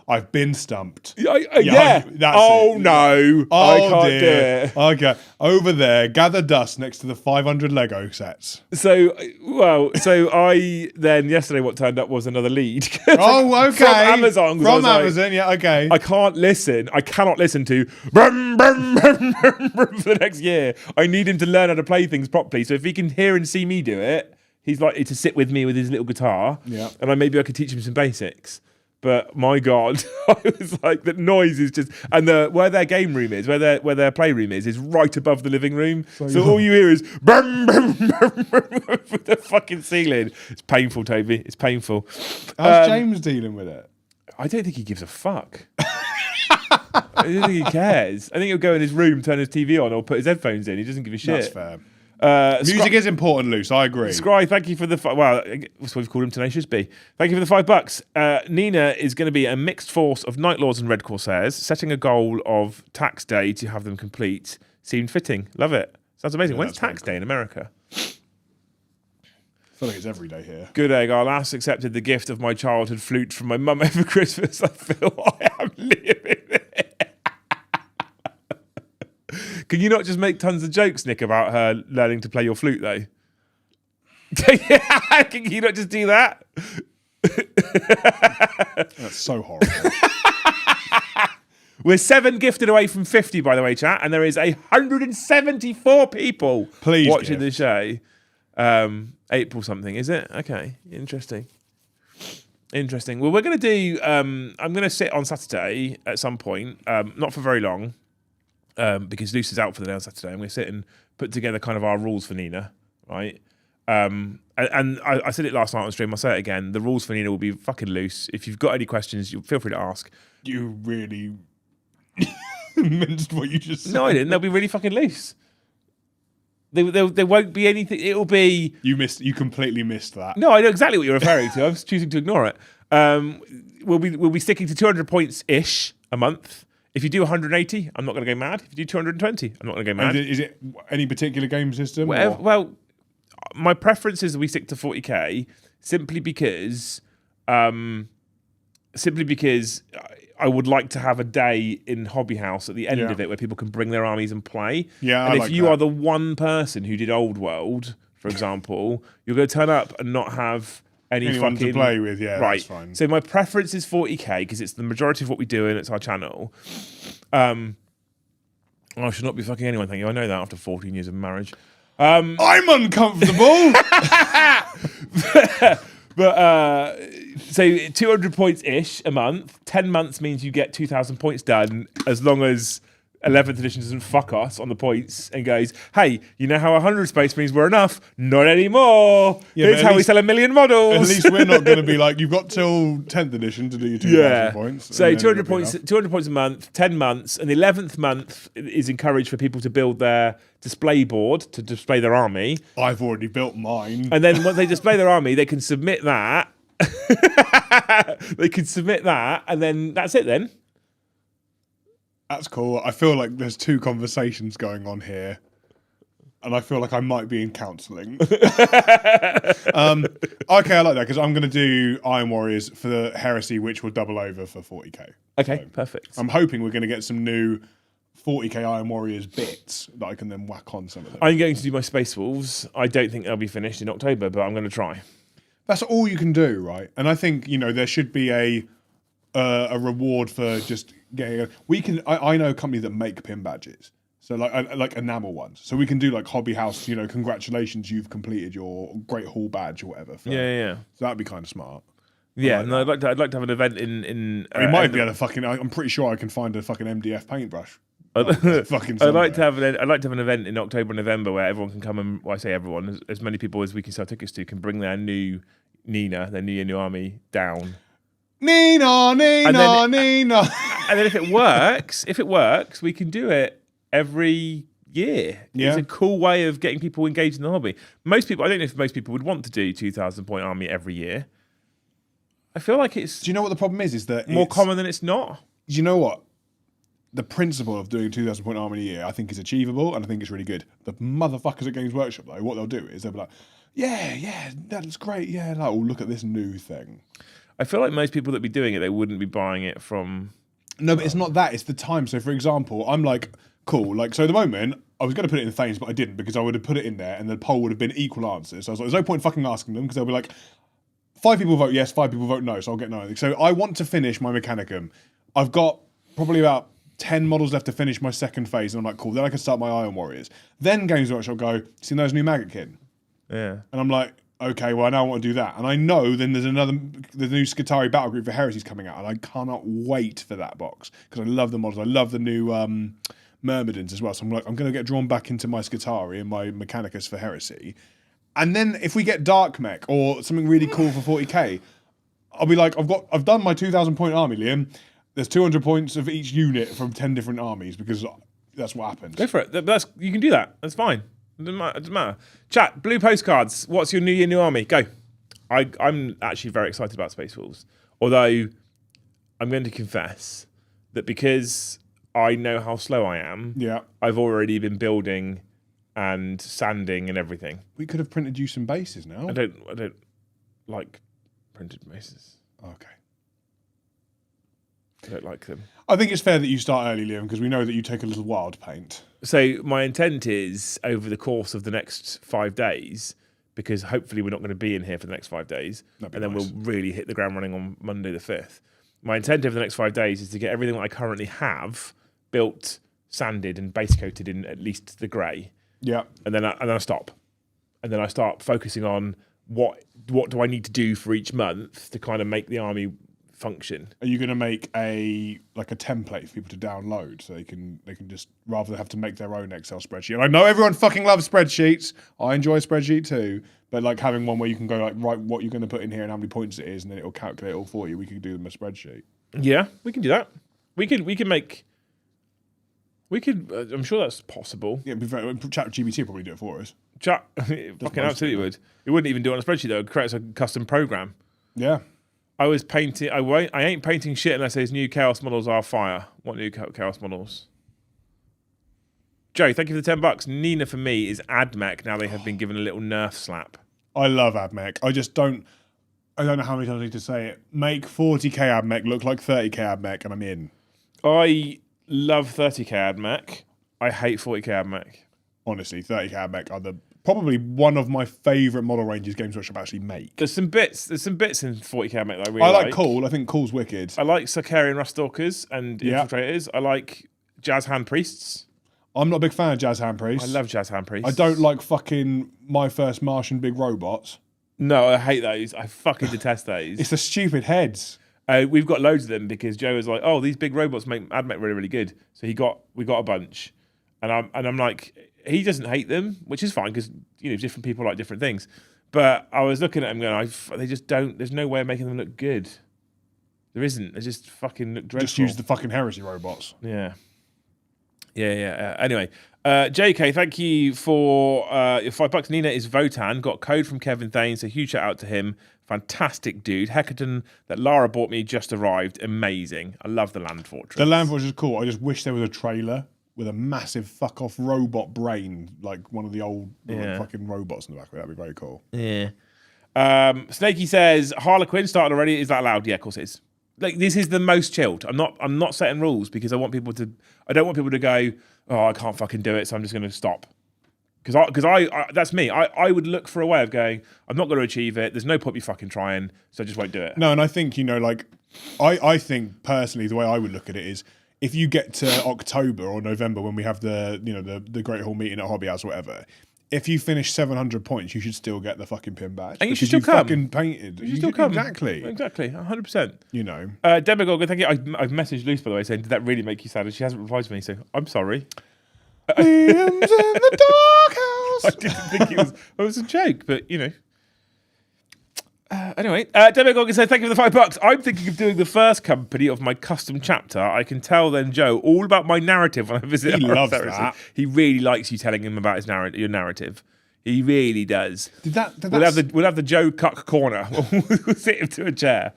I've been stumped. Yeah. That's oh it. No, I can't do it. Okay, over there, gather dust next to the 500 Lego sets. So I then yesterday what turned up was another lead. Oh, okay. From Amazon. From Amazon, yeah, okay. I cannot listen to brum, brum, brum, brum, brum for the next year. I need him to learn how to play things properly. So if he can hear and see me do it, he's likely to sit with me with his little guitar, and maybe I could teach him some basics. But my God, I was like, the noise is just, and where their game room is, where their playroom is right above the living room. So all you hear is brum, brum, brum, brum, with the fucking ceiling. It's painful, Toby. It's painful. How's James dealing with it? I don't think he gives a fuck. I don't think he cares. I think he'll go in his room, turn his TV on, or put his headphones in. He doesn't give a shit. That's fair. Music is important, Luce. I agree. Scry, thank you for the that's what we've called him, Tenacious B. Thank you for the $5. Nina is going to be a mixed force of Night Lords and Red Corsairs, setting a goal of tax day to have them complete. Seemed fitting. Love it. Sounds amazing. When's tax day in America? I feel like it's every day here. Good egg. I last accepted the gift of my childhood flute from my mum over Christmas. I feel I am living it. Can you not just make tons of jokes, Nick, about her learning to play your flute, though? Can you not just do that? That's so horrible. We're 7 gifted away from 50, by the way, chat, and there is 174 people watching the show. April something, is it? Okay, interesting. Well, we're going to do... I'm going to sit on Saturday at some point, not for very long, because Luce is out for the day on Saturday. I'm going to sit and put together kind of our rules for Nina, right? And I said it last night on stream, I'll say it again. The rules for Nina will be fucking loose. If you've got any questions, you feel free to ask. You really minced what you just said. No, I didn't. They'll be really fucking loose. There won't be anything. It'll be... You completely missed that. No, I know exactly what you're referring to. I was choosing to ignore it. We'll be sticking to 200 points-ish a month. If you do 180, I'm not going to go mad. If you do 220, I'm not going to go mad. Is it any particular game system? Well, my preference is that we stick to 40k simply because I would like to have a day in Hobby House at the end of it where people can bring their armies and play. Yeah, and if you are the one person who did Old World, for example, you're going to turn up and not have anyone to play with. Yeah, right. That's fine. So my preference is 40k because it's the majority of what we do and it's our channel. I should not be fucking anyone, thank you. I know that after 14 years of marriage. I'm uncomfortable. But so 200 points-ish a month. 10 months means you get 2,000 points done as long as 11th edition doesn't fuck us on the points and goes, hey, you know how 100 space means we're enough? Not anymore. Yeah, here's how we sell 1 million models. At least we're not going to be like, you've got till 10th edition to do your 2,000 points. So 200 points a month, 10 months, and the 11th month is encouraged for people to build their display board to display their army. I've already built mine. And then once they display their army, they can submit that. And then that's it then. That's cool. I feel like there's 2 conversations going on here. And I feel like I might be in counselling. Okay, I like that because I'm going to do Iron Warriors for the Heresy, which will double over for 40k. Okay, so perfect. I'm hoping we're going to get some new 40k Iron Warriors bits that I can then whack on some of them. I'm going to do my Space Wolves. I don't think they'll be finished in October, but I'm going to try. That's all you can do, right? And I think, there should be a reward for just getting I know a company that make pin badges, so like enamel ones, so we can do like Hobby House, congratulations, you've completed your Great Hall badge or whatever. Yeah. So that'd be kind of smart. Yeah, I'd like to have an event in we might be able to fucking. I'm pretty sure I can find a fucking MDF paintbrush. I'd like to have an event in October and November where everyone can come and, well, I say everyone, as many people as we can sell tickets to can bring their new Nina, their new army down. Nina. And then if it works, we can do it every year. Yeah. It's a cool way of getting people engaged in the hobby. I don't know if most people would want to do 2,000 point army every year. I feel like it's... Do you know what the problem is? Is that more common than it's not? Do you know what? The principle of doing 2,000 point army a year, I think, is achievable, and I think it's really good. The motherfuckers at Games Workshop, though, what they'll do is they'll be like, yeah, that's great. Yeah, like, look at this new thing. I feel like most people that be doing it, they wouldn't be buying it from... No, but it's not that. It's the time. So, for example, I'm like, cool. Like, so at the moment, I was going to put it in the Thames, but I didn't because I would have put it in there and the poll would have been equal answers. So I was like, there's no point fucking asking them because they'll be like, 5 people vote yes, 5 people vote no, so I'll get no. So I want to finish my Mechanicum. I've got probably about 10 models left to finish my second phase, and I'm like, cool, then I can start my Iron Warriors. Then Games Workshop go, seen those new Maggotkin? Yeah. And I'm like, okay, well, now I want to do that. And I know then there's the new Skitarii Battle Group for Heresy's coming out, and I cannot wait for that box because I love the models. I love the new Myrmidons as well. So I'm like, I'm going to get drawn back into my Skitarii and my Mechanicus for Heresy. And then if we get Dark Mech or something really cool for 40k, I'll be like, I've done my 2,000 point army, Liam. There's 200 points of each unit from 10 different armies because that's what happens. Go for it. You can do that. That's fine. It doesn't matter. Chat, blue postcards. What's your new year, new army? Go. I'm actually very excited about Space Wolves. Although, I'm going to confess that because I know how slow I am, I've already been building and sanding and everything. We could have printed you some bases now. I don't like printed bases. Okay. I don't like them. I think it's fair that you start early, Liam, because we know that you take a little while to paint. So my intent is over the course of the next 5 days, because hopefully we're not going to be in here for the next 5 days, and then we'll really hit the ground running on Monday the 5th. My intent over the next 5 days is to get everything that I currently have built, sanded, and base coated in at least the grey. Yeah. And then I stop. And then I start focusing on what do I need to do for each month to kind of make the army function. Are you going to make a template for people to download so they can just, rather than have to make their own Excel spreadsheet? And I know everyone fucking loves spreadsheets. I enjoy a spreadsheet too, but like having one where you can go like, write what you're going to put in here and how many points it is, and then it'll calculate it all for you. We could do them a spreadsheet. Yeah, we can do that. We could. I'm sure that's possible. Yeah, ChatGPT will probably do it for us. Fucking absolutely would. It wouldn't even do it on a spreadsheet though. It creates a custom program. Yeah. I was painting. I ain't painting shit unless those new Chaos models are fire. What new Chaos models? Joe, thank you for the $10. Nina for me is AdMech. Now they have been given a little nerf slap. I love AdMech. I don't know how many times I need to say it. Make 40k AdMech look like 30k AdMech, and I'm in. I love 30k AdMech. I hate 40k AdMech. Honestly, 30k AdMech are probably one of my favourite model ranges Games Workshop actually make. There's some bits in 40k AdMech that I really like. I like Cool. I think Cool's wicked. I like Sarkarian Ruststalkers and Infiltrators. I like Jazz Hand Priests. I'm not a big fan of Jazz Hand Priests. I love Jazz Hand Priests. I don't like fucking My First Martian Big Robots. No, I hate those. I fucking detest those. It's the stupid heads. We've got loads of them because Joe was like, "Oh, these big robots make AdMech really, really good." So we got a bunch, and I'm like, he doesn't hate them, which is fine because different people like different things. But I was looking at them going, they just don't. There's no way of making them look good. There isn't. They just fucking look dreadful. Just use the fucking Heresy robots. Yeah. Anyway, JK, thank you for your $5. Nina is Votan. Got code from Kevin Thane, so huge shout out to him. Fantastic dude. Heckerton that Lara bought me just arrived. Amazing. I love the Land Fortress. The Land Fortress is cool. I just wish there was a trailer with a massive fuck off robot brain, like one of the old fucking robots in the back of it. That'd be very cool. Yeah. Snakey says Harlequin started already. Is that allowed? Yeah, of course it is. Like, this is the most chilled. I'm not setting rules because I don't want people to go, oh, I can't fucking do it, so I'm just going to stop. Because I that's me. I would look for a way of going, I'm not going to achieve it. There's no point me fucking trying, so I just won't do it. No, and I think, I think personally the way I would look at it is if you get to October or November when we have the Great Hall meeting at Hobby House or whatever, if you finish 700 points, you should still get the fucking pin badge. And you should still come. Fucking painted. You should still come. Exactly, 100%. Demagogue, thank you. I've messaged Luce, by the way, saying, did that really make you sad? And she hasn't replied to me, so I'm sorry. Liam's in the doghouse. I didn't think it was a joke, but anyway, Demagogue said, thank you for the $5. I'm thinking of doing the first company of my custom chapter. I can tell then Joe all about my narrative when I visit. He loves that. He really likes you telling him about your narrative. He really does. We'll have the Joe Cuck corner. We'll sit him to a chair.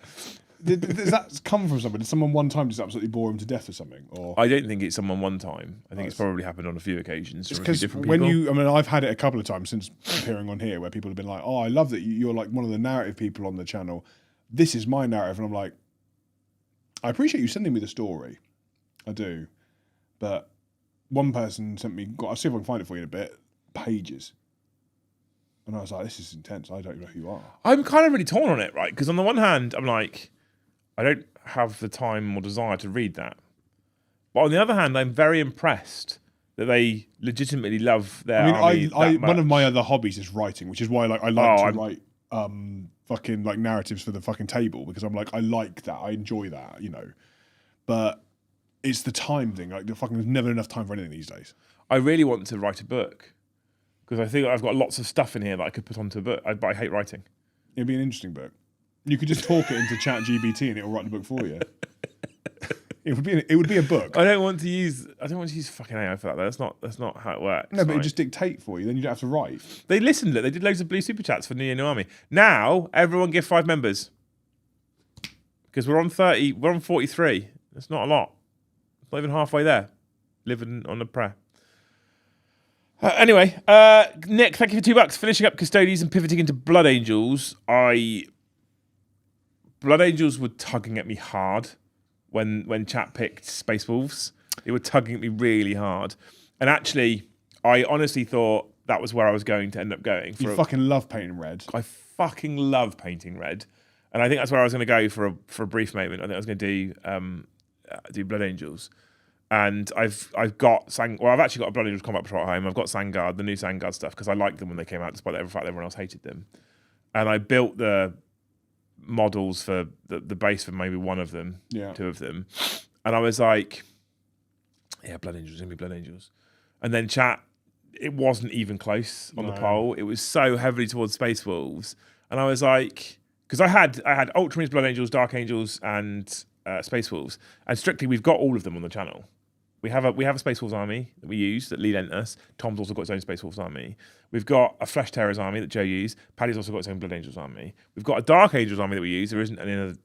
Does that come from someone? Did someone one time just absolutely bore him to death or something? Or I don't think it's someone one time. I think it's probably happened on a few occasions from a few different when people. I've had it a couple of times since appearing on here where people have been like, "Oh, I love that you're like one of the narrative people on the channel. This is my narrative," and I'm like, I appreciate you sending me the story, I do, but one person sent me. I'll see if I can find it for you in a bit. Pages. And I was like, this is intense. I don't know who you are. I'm kind of really torn on it, right? Because on the one hand, I'm like, I don't have the time or desire to read that. But on the other hand, I'm very impressed that they legitimately love their army that much. One of my other hobbies is writing, which is why I like to write fucking like narratives for the fucking table because I'm like, I like that, I enjoy that, you know. But it's the time thing. Like, there's never enough time for anything these days. I really want to write a book because I think I've got lots of stuff in here that I could put onto a book. But I hate writing. It'd be an interesting book. You could just talk it into ChatGPT and it'll write the book for you. It would be a book. I don't want to use fucking AI for that. That's not how it works. No, but it just dictate for you. Then you don't have to write. They listened to it. They did loads of blue super chats for New Year, New Army. Now everyone give 5 members because we're on 30. We're on 43. That's not a lot. It's not even halfway there. Living on a prayer. Anyway, Nick, thank you for $2. Finishing up Custodians and pivoting into Blood Angels. Blood Angels were tugging at me hard when chat picked Space Wolves. They were tugging at me really hard. And actually, I honestly thought that was where I was going to end up going. You fucking love painting red. I fucking love painting red. And I think that's where I was going to go for a brief moment. I think I was going to do Blood Angels. And I've actually got a Blood Angels Combat Patrol at home. I've got Sangard, the new Sangard stuff, because I liked them when they came out, despite the fact that everyone else hated them. And I built the models for the base for maybe one of them, 2 of them. And I was like, yeah, Blood Angels, going to be Blood Angels. And then chat, it wasn't even close on the poll. It was so heavily towards Space Wolves. And I was like, because I had Ultramarines, Blood Angels, Dark Angels, and Space Wolves. And strictly, we've got all of them on the channel. We have a Space Wolves army that we use that Lee lent us. Tom's also got his own Space Wolves army. We've got a Flesh Terrors army that Joe used. Paddy's also got his own Blood Angels army. We've got a Dark Angels army that we use. There isn't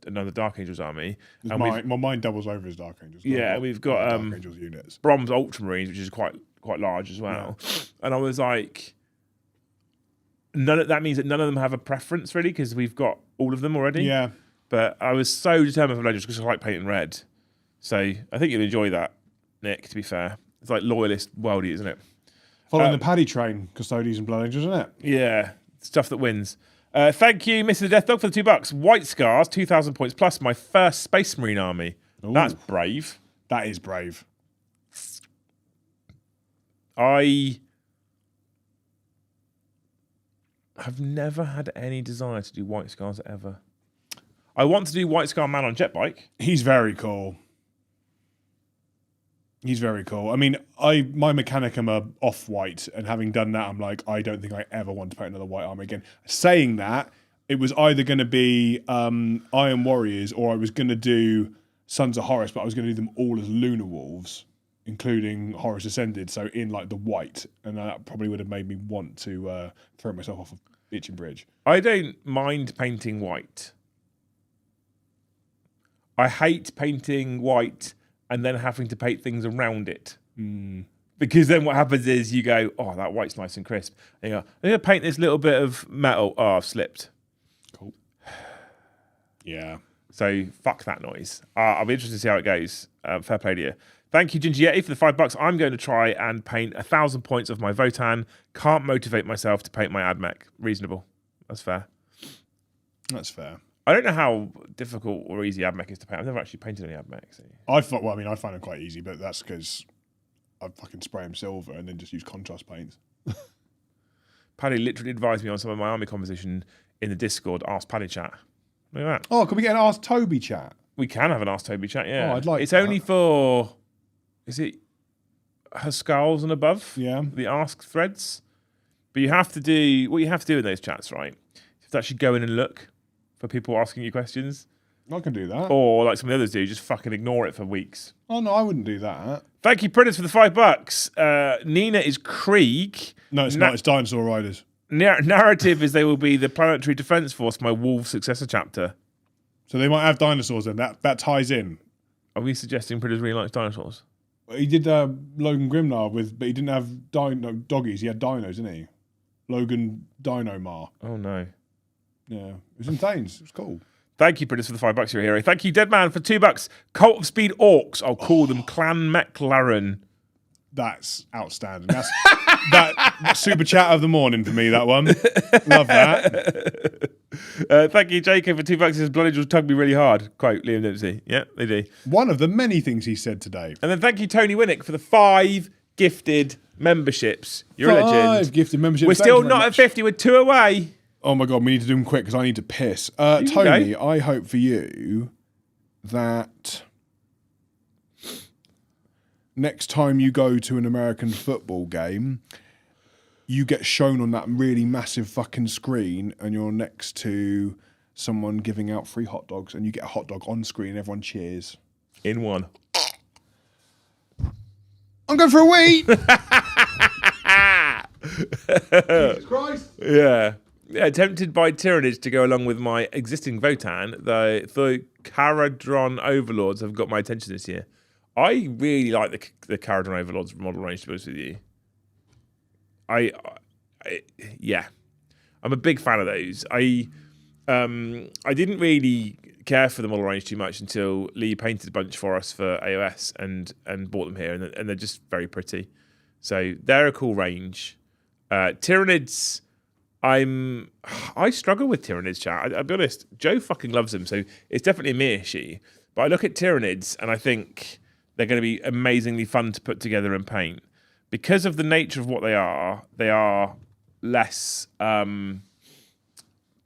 another Dark Angels army. Mine doubles over as Dark Angels. Yeah, we've got Dark Angels units. Brom's Ultramarines, which is quite large as well. Yeah. And I was like, that means that none of them have a preference really because we've got all of them already. Yeah. But I was so determined for Legends because I like painting red. So I think you'll enjoy that, Nick, to be fair. It's like loyalist worldy, isn't it? Following the Paddy train, Custodians and Blood Angels, isn't it? Yeah, stuff that wins. Thank you, Mr. Death Dog, for the $2. White Scars, 2,000 points plus my first Space Marine army. Ooh. That's brave. That is brave. I have never had any desire to do White Scars ever. I want to do White Scar Man on jet bike. He's very cool. He's very cool. I mean, my Mechanicum are off-white, and having done that, I'm like, I don't think I ever want to paint another white army again. Saying that, it was either going to be Iron Warriors or I was going to do Sons of Horus, but I was going to do them all as Lunar Wolves, including Horus Ascended, so in like the white, and that probably would have made me want to throw myself off of Itching Bridge. I don't mind painting white. I hate painting white and then having to paint things around it. Because then what happens is you go, oh, that white's nice and crisp. And you go, I'm going to paint this little bit of metal. Oh, I've slipped. Cool. Yeah. So fuck that noise. I'll be interested to see how it goes. Fair play to you. Thank you, Ginger Yeti, for the $5. I'm going to try and paint 1,000 points of my Votan. Can't motivate myself to paint my AdMech. Reasonable. That's fair. That's fair. I don't know how difficult or easy AdMech is to paint. I've never actually painted any AdMech. So. I find them quite easy, but that's because I fucking spray them silver and then just use contrast paints. Paddy literally advised me on some of my army composition in the Discord. Ask Paddy chat. Look at that. Oh, can we get an Ask Toby chat? We can have an Ask Toby chat, yeah. Oh, I'd like It's only for... Is it Haskell's and above? Yeah. The Ask threads? But you have to do... What you have to do in those chats, right? You have to actually go in and look for people asking you questions. I can do that. Or, like some of the others do, just fucking ignore it for weeks. Oh, no, I wouldn't do that. Thank you, Prentice, for the $5. Nina is Krieg. No, it's not. It's Dinosaur Riders. Narrative is they will be the Planetary Defence Force, my Wolf successor chapter. So they might have dinosaurs then. That ties in. Are we suggesting Prentice really likes dinosaurs? He did Logan Grimnar but he didn't have doggies. He had dinos, didn't he? Logan Dinomar. Oh, no. Yeah, it was intense. It was cool. Thank you, Prentice, for the $5. You're a hero. Thank you, Deadman, for $2. Cult of Speed Orcs. I'll call them Clan McLaren. That's outstanding. That's that super chat of the morning for me, that one. Love that. Thank you, Jacob, for $2. His Blood Angels tug me really hard. Quote, Liam Dempsey. Yeah, they do. One of the many things he said today. And then thank you, Tony Winnick, for the 5 gifted memberships. You're a legend. 5 gifted memberships. We're still not at 50. We're 2 away. Oh my God, we need to do them quick because I need to piss. You can Tony, go. I hope for you that next time you go to an American football game, you get shown on that really massive fucking screen and you're next to someone giving out free hot dogs and you get a hot dog on screen and everyone cheers. In one. I'm going for a wee! Jesus Christ. Yeah. Yeah, tempted by tyrannage to go along with my existing Votan, the Caradron Overlords have got my attention this year. I really like the Caradron Overlords model range, to be honest with you. Yeah. I'm a big fan of those. I didn't really care for the model range too much until Lee painted a bunch for us for AOS and bought them here, and they're just very pretty. So they're a cool range. Tyranids, I struggle with Tyranids, chat. I'll be honest. Joe fucking loves them, so it's definitely a me issue. But I look at Tyranids and I think they're going to be amazingly fun to put together and paint. Because of the nature of what they are less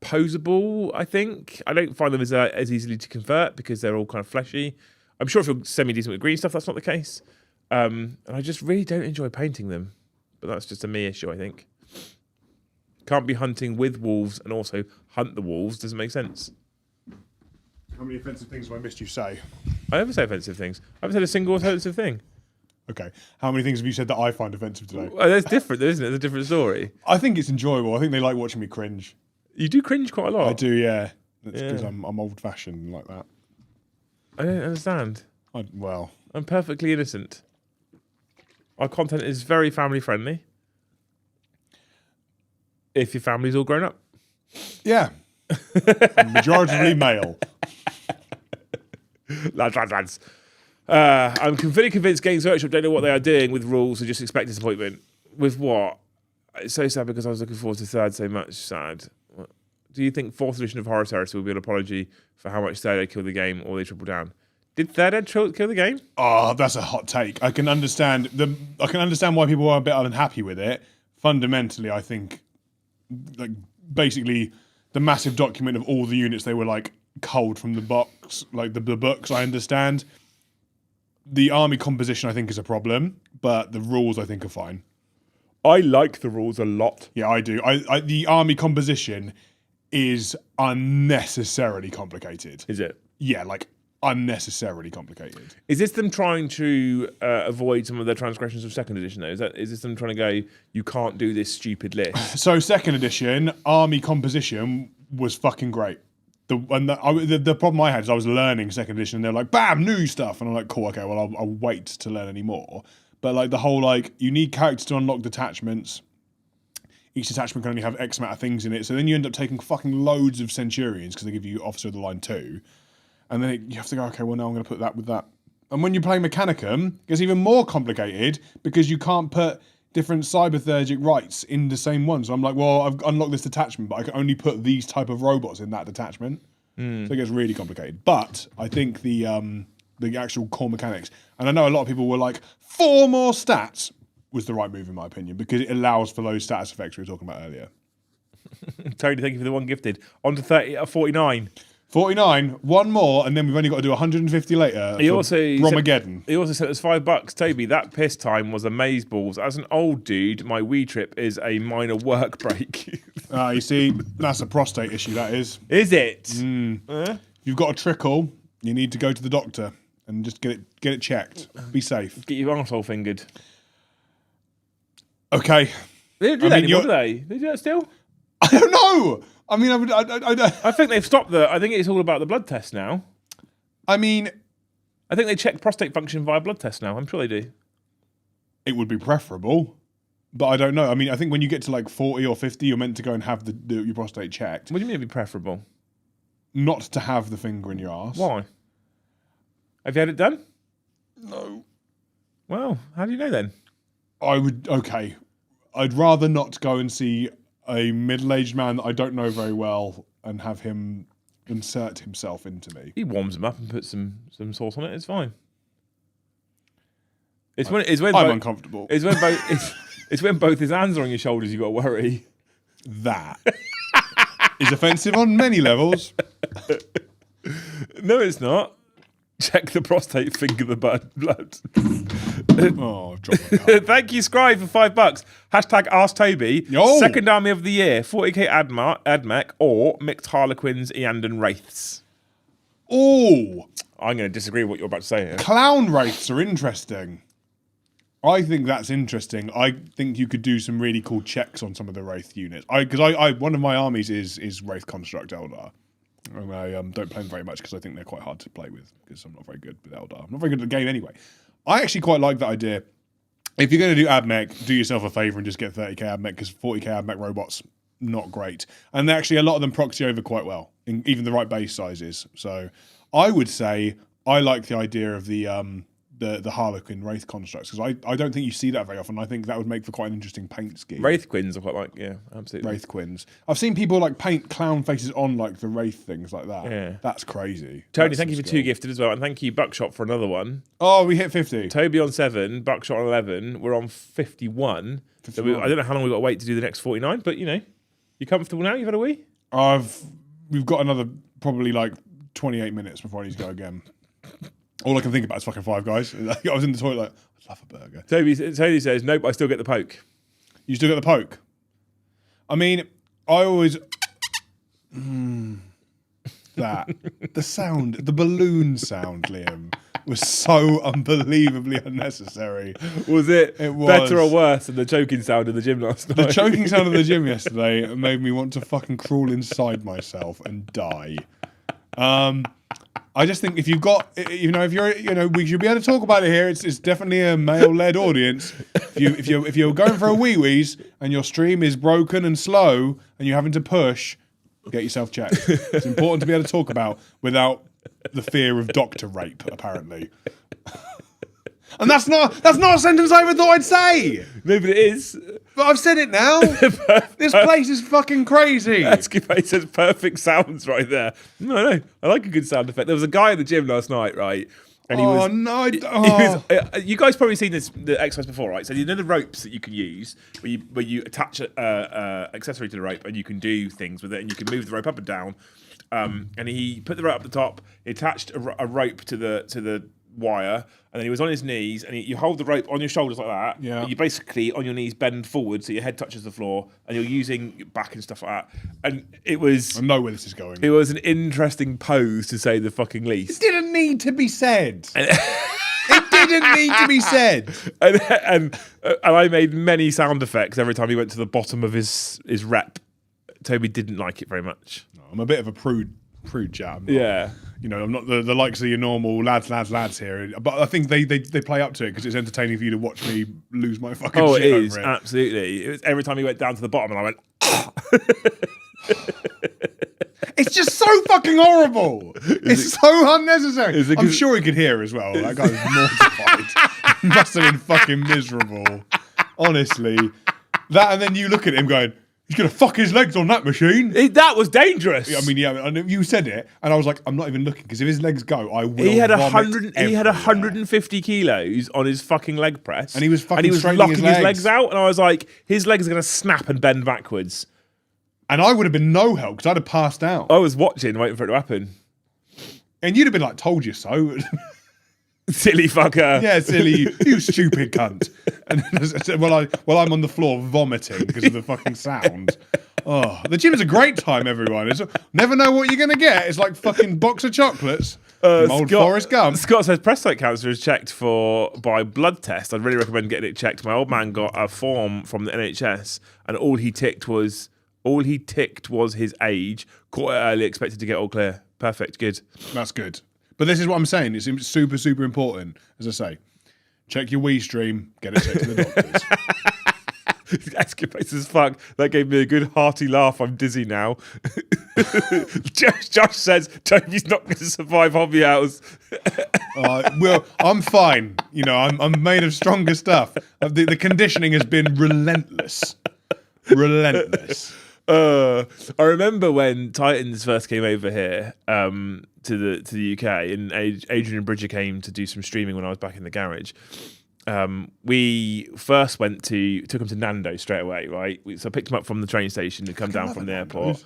posable, I think. I don't find them as easily to convert because they're all kind of fleshy. I'm sure if you're semi-decent with green stuff, that's not the case. And I just really don't enjoy painting them. But that's just a me issue, I think. Can't be hunting with wolves and also hunt the wolves. Doesn't make sense. How many offensive things have I missed you say? I never say offensive things. I haven't said a single offensive thing. Okay. How many things have you said that I find offensive today? Well, that's different, isn't it? It's a different story. I think it's enjoyable. I think they like watching me cringe. You do cringe quite a lot. I do, yeah. That's because I'm old-fashioned like that. I don't understand. I'm perfectly innocent. Our content is very family-friendly. If your family's all grown up. Yeah. Majoritarily male. Lads. I'm completely convinced Games Workshop don't know what they are doing with rules and just expect disappointment. With what? It's so sad because I was looking forward to third so much. Sad. Do you think 4th edition of Horror Terrace will be an apology for how much third ed killed the game or they triple down? Did third ed kill the game? Oh, that's a hot take. I can understand why people are a bit unhappy with it. Fundamentally, I think like basically the massive document of all the units they were like culled from the box, like the books, I understand. The army composition I think is a problem, but the rules I think are fine. I like the rules a lot. Yeah, I do. The army composition is unnecessarily complicated. Is it? Yeah, like unnecessarily complicated. Is this them trying to avoid some of their transgressions of second edition though? Is this them trying to go, you can't do this stupid list? So second edition, army composition was fucking great. The problem I had is I was learning second edition and they're like, bam, new stuff. And I'm like, cool, okay, well, I'll wait to learn any more. But like the whole, like, you need characters to unlock detachments. Each detachment can only have X amount of things in it. So then you end up taking fucking loads of Centurions because they give you Officer of the Line 2. And then you have to go, okay, well, now I'm going to put that with that. And when you're playing Mechanicum, it gets even more complicated because you can't put different cyberthergic rights in the same one. So I'm like, well, I've unlocked this detachment, but I can only put these type of robots in that detachment. So it gets really complicated. But I think the actual core mechanics, and I know a lot of people were like, 4 more stats was the right move in my opinion because it allows for those status effects we were talking about earlier. Tony, thank you for the one gifted. On to 49. 49, one more, and then we've only got to do 150 later. He also Romageddon. He also sent us $5. Toby, that piss time was amazeballs. As an old dude, my wee trip is a minor work break. You see, that's a prostate issue, that is. Is it? If you've got a trickle, you need to go to the doctor and just get it checked. Be safe. Get your arsehole fingered. Okay. They don't do that anymore, do they? They do that still? I don't know. I mean, I think they've stopped I think it's all about the blood test now. I mean, I think they check prostate function via blood test now. I'm sure they do. It would be preferable, but I don't know. I mean, I think when you get to like 40 or 50, you're meant to go and have your prostate checked. What do you mean it'd be preferable? Not to have the finger in your arse. Why? Have you had it done? No. Well, how do you know then? Okay. I'd rather not go and see a middle-aged man that I don't know very well and have him insert himself into me. He warms them up and puts some sauce on it. It's fine. It's when I'm uncomfortable. It's when both his hands are on your shoulders. You got to worry. That. is offensive on many levels. No, it's not. Check the prostate, finger the blood. Oh, drop it. Thank you, Scribe, for $5. Hashtag Ask Toby. Yo. Second army of the year, 40k Admech or mixed Harlequins, Eandon Wraiths. Oh, I'm going to disagree with what you're about to say here. clown wraiths are interesting. I think that's interesting. I think you could do some really cool checks on some of the wraith units. Because one of my armies is Wraith Construct Eldar. And I don't play them very much because I think they're quite hard to play with because I'm not very good with Eldar. I'm not very good at the game anyway. I actually quite like that idea. If you're going to do Admech, do yourself a favour and just get 30k Admech because 40k Admech robots, not great. And actually a lot of them proxy over quite well, even the right base sizes. So I would say I like the idea of the Harlequin Wraith constructs because I don't think you see that very often. I think that would make for quite an interesting paint scheme. Wraith Quins I quite like, yeah, absolutely. Wraith Quins. I've seen people like paint clown faces on like the Wraith things like that. Yeah. That's crazy. Tony, That's thank you for 2 gifted as well. And thank you, Buckshot, for another one. Oh, we hit 50. Toby on 7, Buckshot on 11. We're on 51. So I don't know how long we've got to wait to do the next 49, but you comfortable now? You've had a wee? We've got another probably like 28 minutes before I need to go again. All I can think about is fucking Five Guys. I was in the toilet like, I'd love a burger. Toby says, nope, I still get the poke. You still get the poke? I mean, I always... that. The sound, the balloon sound, Liam, was so unbelievably unnecessary. Was it, was. Better or worse than the choking sound in the gym last night? The choking sound of the gym yesterday made me want to fucking crawl inside myself and die. I just think if you've got, we should be able to talk about it here. It's definitely a male-led audience. If you're going for a wee-wees and your stream is broken and slow and you're having to push, get yourself checked. It's important to be able to talk about without the fear of doctor rape, apparently. And that's not a sentence I ever thought I'd say. No, but it is. But I've said it now. This place is fucking crazy. Escapade says perfect sounds right there. No, I like a good sound effect. There was a guy in the gym last night, right? And he was, you guys probably seen the exercise before, right? So you know the ropes that you can use where you attach an accessory to the rope and you can do things with it and you can move the rope up and down. And he put the rope up the top. He attached a rope to the wire, and then he was on his knees, and you hold the rope on your shoulders like that. Yeah. And you basically on your knees bend forward so your head touches the floor, and you're using your back and stuff like that. And it was. I know where this is going. It was an interesting pose to say the fucking least. It didn't need to be said. It didn't need to be said. And I made many sound effects every time he went to the bottom of his rep. Toby didn't like it very much. No, I'm a bit of a prude jam. Yeah. I'm not the likes of your normal lads here, but I think they play up to it because it's entertaining for you to watch me lose my fucking shit it is, over it. Absolutely. It was every time he went down to the bottom and I went, It's just so fucking horrible. It's so unnecessary. I'm sure he could hear as well. That guy was mortified. He must have been fucking miserable. Honestly. That, and then you look at him going, he's going to fuck his legs on that machine. That was dangerous. I mean, yeah, you said it, and I was like, I'm not even looking, because if his legs go, I will He had vomit He had everywhere. 150 kilos on his fucking leg press. And he was fucking straightening locking his his legs legs out, and I was like, his legs are going to snap and bend backwards. And I would have been no help, because I'd have passed out. I was watching, waiting for it to happen. And you'd have been like, told you so. Silly fucker. Yeah, silly, you stupid cunt. And while I'm on the floor vomiting because of the fucking sound. Oh, the gym is a great time, everyone. Never know what you're going to get. It's like fucking box of chocolates. Old Forrest Gump. Scott says prostate cancer is checked by blood test. I'd really recommend getting it checked. My old man got a form from the NHS, and all he ticked was his age. Caught it early, expected to get all clear. Perfect, good. That's good. But this is what I'm saying. It's super, super important. As I say, check your Wii stream, get it checked to the doctors. Escapades as fuck. That gave me a good hearty laugh. I'm dizzy now. Josh says Toby's not going to survive hobby hours. Well, I'm fine. I'm made of stronger stuff. The conditioning has been relentless. Relentless. I remember when Titans first came over here to the UK, and Adrian and Bridger came to do some streaming when I was back in the garage. We first took him to Nando's straight away, right? So I picked him up from the train station to come down from the airport.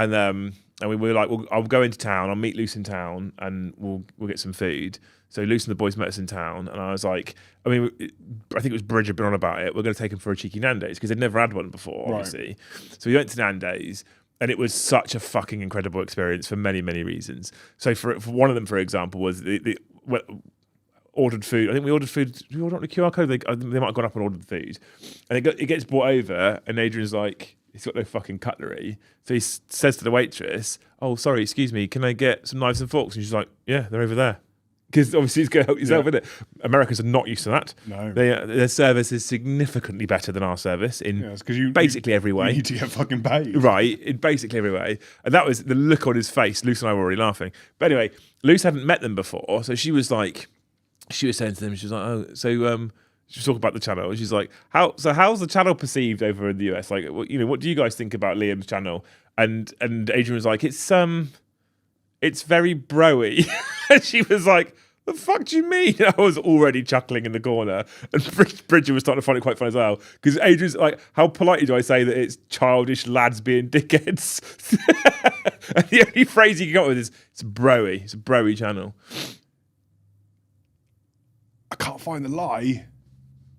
we were like, I'll go into town, I'll meet Luce in town, and we'll get some food. So Luce and the boys met us in town, and I was like, I think it was Bridget been on about it. We're going to take them for a cheeky Nando's because they'd never had one before, obviously. Right. So we went to Nando's, and it was such a fucking incredible experience for many, many reasons. So for one of them, for example, was the ordered food. I think we ordered food. Did we order on the QR code? They might have gone up and ordered the food, and it gets brought over, and Adrian's like, he's got no fucking cutlery, so he says to the waitress, "Oh, sorry, excuse me, can I get some knives and forks?" And she's like, "Yeah, they're over there." Because obviously he's going to help yourself, isn't it? Americans are not used to that. No. Their service is significantly better than our service in basically every way. You need to get fucking paid. Right, in basically every way. And that was the look on his face. Luce and I were already laughing. But anyway, Luce hadn't met them before, so she was saying to them, she was like, "Oh, so she was talking about the channel." And she's like, how's the channel perceived over in the US? Like, what do you guys think about Liam's channel? And Adrian was like, it's very broy. And she was like, "The fuck do you mean?" I was already chuckling in the corner, and Bridget was starting to find it quite fun as well. Because Adrian's like, "How politely do I say that it's childish lads being dickheads?" And the only phrase you can come up with is, "It's broy. It's a broy channel." I can't find the lie,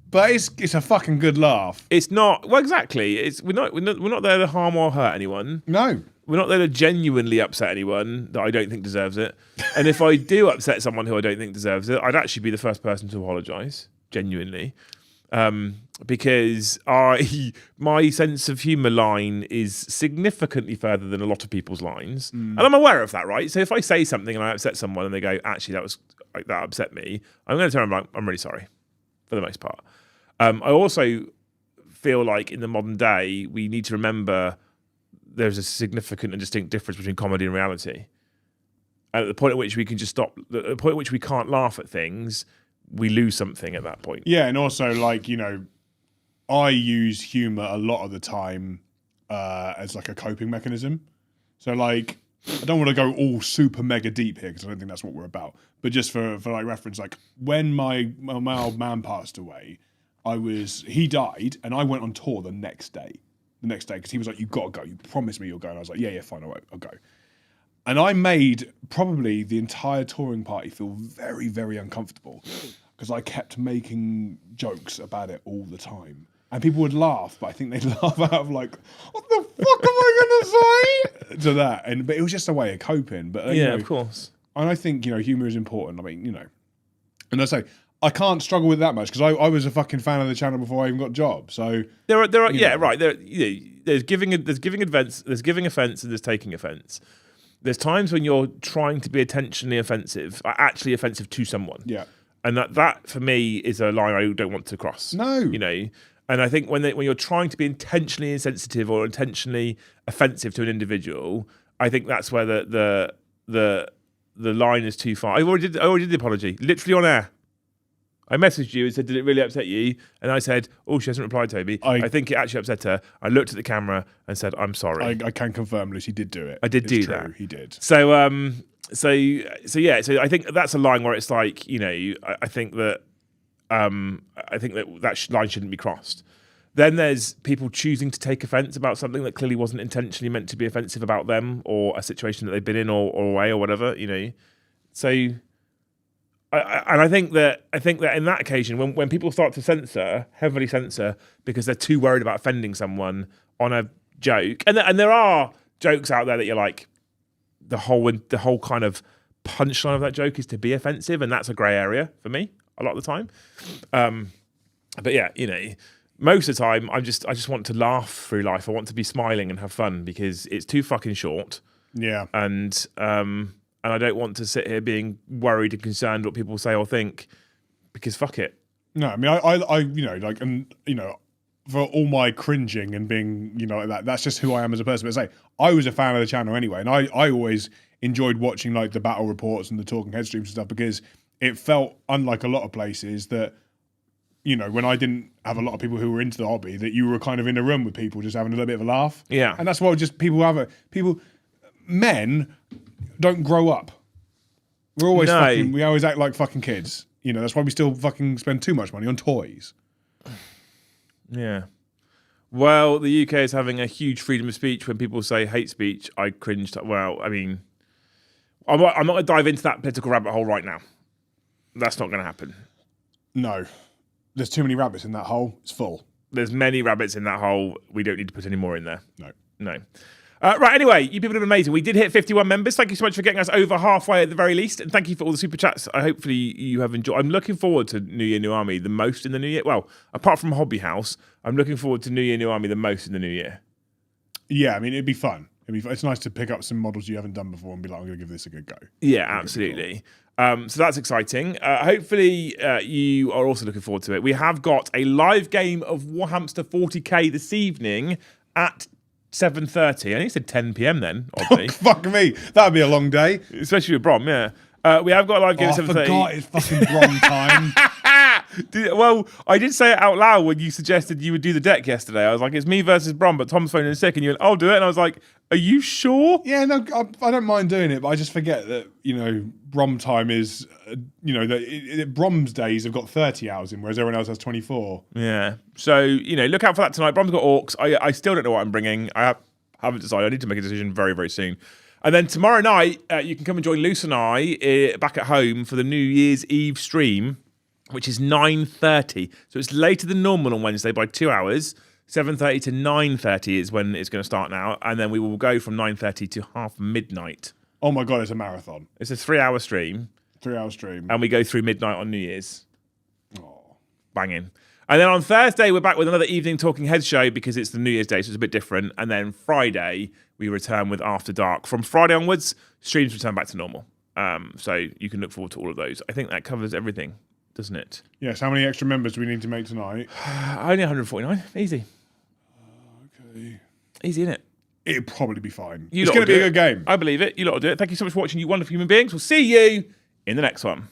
but it's a fucking good laugh. It's not. Well, exactly. We're not there to harm or hurt anyone. No. We're not there to genuinely upset anyone that I don't think deserves it. And if I do upset someone who I don't think deserves it, I'd actually be the first person to apologise, genuinely. Because my sense of humour line is significantly further than a lot of people's lines. And I'm aware of that, right? So if I say something and I upset someone and they go, "Actually, that upset me," I'm going to tell them, like, "I'm really sorry," for the most part. I also feel like in the modern day, we need to remember there's a significant and distinct difference between comedy and reality. And at the point at which we can just stop, at the point at which we can't laugh at things, we lose something at that point. Yeah, and also, like, I use humour a lot of the time as like a coping mechanism. So, like, I don't want to go all super mega deep here because I don't think that's what we're about. But just for like reference, like when my old man passed away, he died, and I went on tour the next day because he was like, "You got to go. You promised me you'll go." And I was like, yeah, fine, I'll go. And I made probably the entire touring party feel very, very uncomfortable because I kept making jokes about it all the time. And people would laugh, but I think they'd laugh out of like, "What the fuck am I going to say?" to that. But it was just a way of coping. But of course. And I think, humour is important. I mean, and I say, I can't struggle with that much because I was a fucking fan of the channel before I even got a job. So there are yeah, right. There's giving offence, and there's taking offence. There's times when you're trying to be intentionally offensive, actually offensive to someone. Yeah. And that for me is a line I don't want to cross. No. And I think when you're trying to be intentionally insensitive or intentionally offensive to an individual, I think that's where the line is too far. I already did the apology, literally on air. I messaged you and said, "Did it really upset you?" And I said, "Oh, she hasn't replied, Toby. I think it actually upset her." I looked at the camera and said, "I'm sorry." I can confirm, Lucy did do it. I did do that. He did. So yeah. So I think that's a line where it's like, I think that line shouldn't be crossed. Then there's people choosing to take offence about something that clearly wasn't intentionally meant to be offensive about them or a situation that they've been in or a way or whatever, So. I think that in that occasion, when people start to heavily censor, because they're too worried about offending someone on a joke, and there are jokes out there that you're like, the whole kind of punchline of that joke is to be offensive, and that's a grey area for me a lot of the time. But yeah, most of the time I just want to laugh through life. I want to be smiling and have fun because it's too fucking short. Yeah, and I don't want to sit here being worried and concerned what people say or think, because fuck it. No, I mean, I for all my cringing and being, like that, that's just who I am as a person. But I was a fan of the channel anyway, and I always enjoyed watching like the battle reports and the talking head streams and stuff because it felt, unlike a lot of places, that, when I didn't have a lot of people who were into the hobby, that you were kind of in a room with people just having a little bit of a laugh. Yeah. And that's what just men don't grow up. We always act like fucking kids. That's why we still fucking spend too much money on toys. Yeah. Well, the UK is having a huge freedom of speech. When people say hate speech, I cringe. Well, I mean, I'm not going to dive into that political rabbit hole right now. That's not going to happen. No. There's too many rabbits in that hole. It's full. There's many rabbits in that hole. We don't need to put any more in there. No. Right, anyway, you people have been amazing. We did hit 51 members. Thank you so much for getting us over halfway at the very least. And thank you for all the super chats. Hopefully you have enjoyed. I'm looking forward to New Year, New Army the most in the new year. Well, apart from Hobby House, I'm looking forward to New Year, New Army the most in the new year. Yeah, I mean, it'd be fun. It's nice to pick up some models you haven't done before and be like, I'm going to give this a good go. Yeah, absolutely. Cool. So that's exciting. Hopefully you are also looking forward to it. We have got a live game of Warhamster 40k this evening at 7:30. I think it said 10 p.m. then, oddly. Fuck me. That would be a long day. Especially with Brom, yeah. We have got a live game at 7:30. I forgot it's fucking Brom time. Well, I did say it out loud when you suggested you would do the deck yesterday. I was like, it's me versus Brom, but Tom's phoning in sick, and you went, I'll do it. And I was like, are you sure? Yeah, no, I don't mind doing it, but I just forget that, Brom time is, Brom's days have got 30 hours in, whereas everyone else has 24. Yeah. So, look out for that tonight. Brom's got Orcs. I still don't know what I'm bringing. I haven't decided. I need to make a decision very, very soon. And then tomorrow night, you can come and join Luce and I back at home for the New Year's Eve stream, which is 9:30. So it's later than normal on Wednesday by 2 hours. 7:30 to 9:30 is when it's going to start now. And then we will go from 9:30 to half midnight. Oh my God, it's a marathon. It's a 3-hour stream. 3-hour stream. And we go through midnight on New Year's. Oh. Banging. And then on Thursday, we're back with another evening Talking Heads show because it's the New Year's Day, so it's a bit different. And then Friday, we return with After Dark. From Friday onwards, streams return back to normal. So you can look forward to all of those. I think that covers everything, doesn't it? Yes. How many extra members do we need to make tonight? Only 149. Easy. Okay. Easy, innit? It'll probably be fine. It's going to be a good game. I believe it. You lot will do it. Thank you so much for watching, you wonderful human beings. We'll see you in the next one.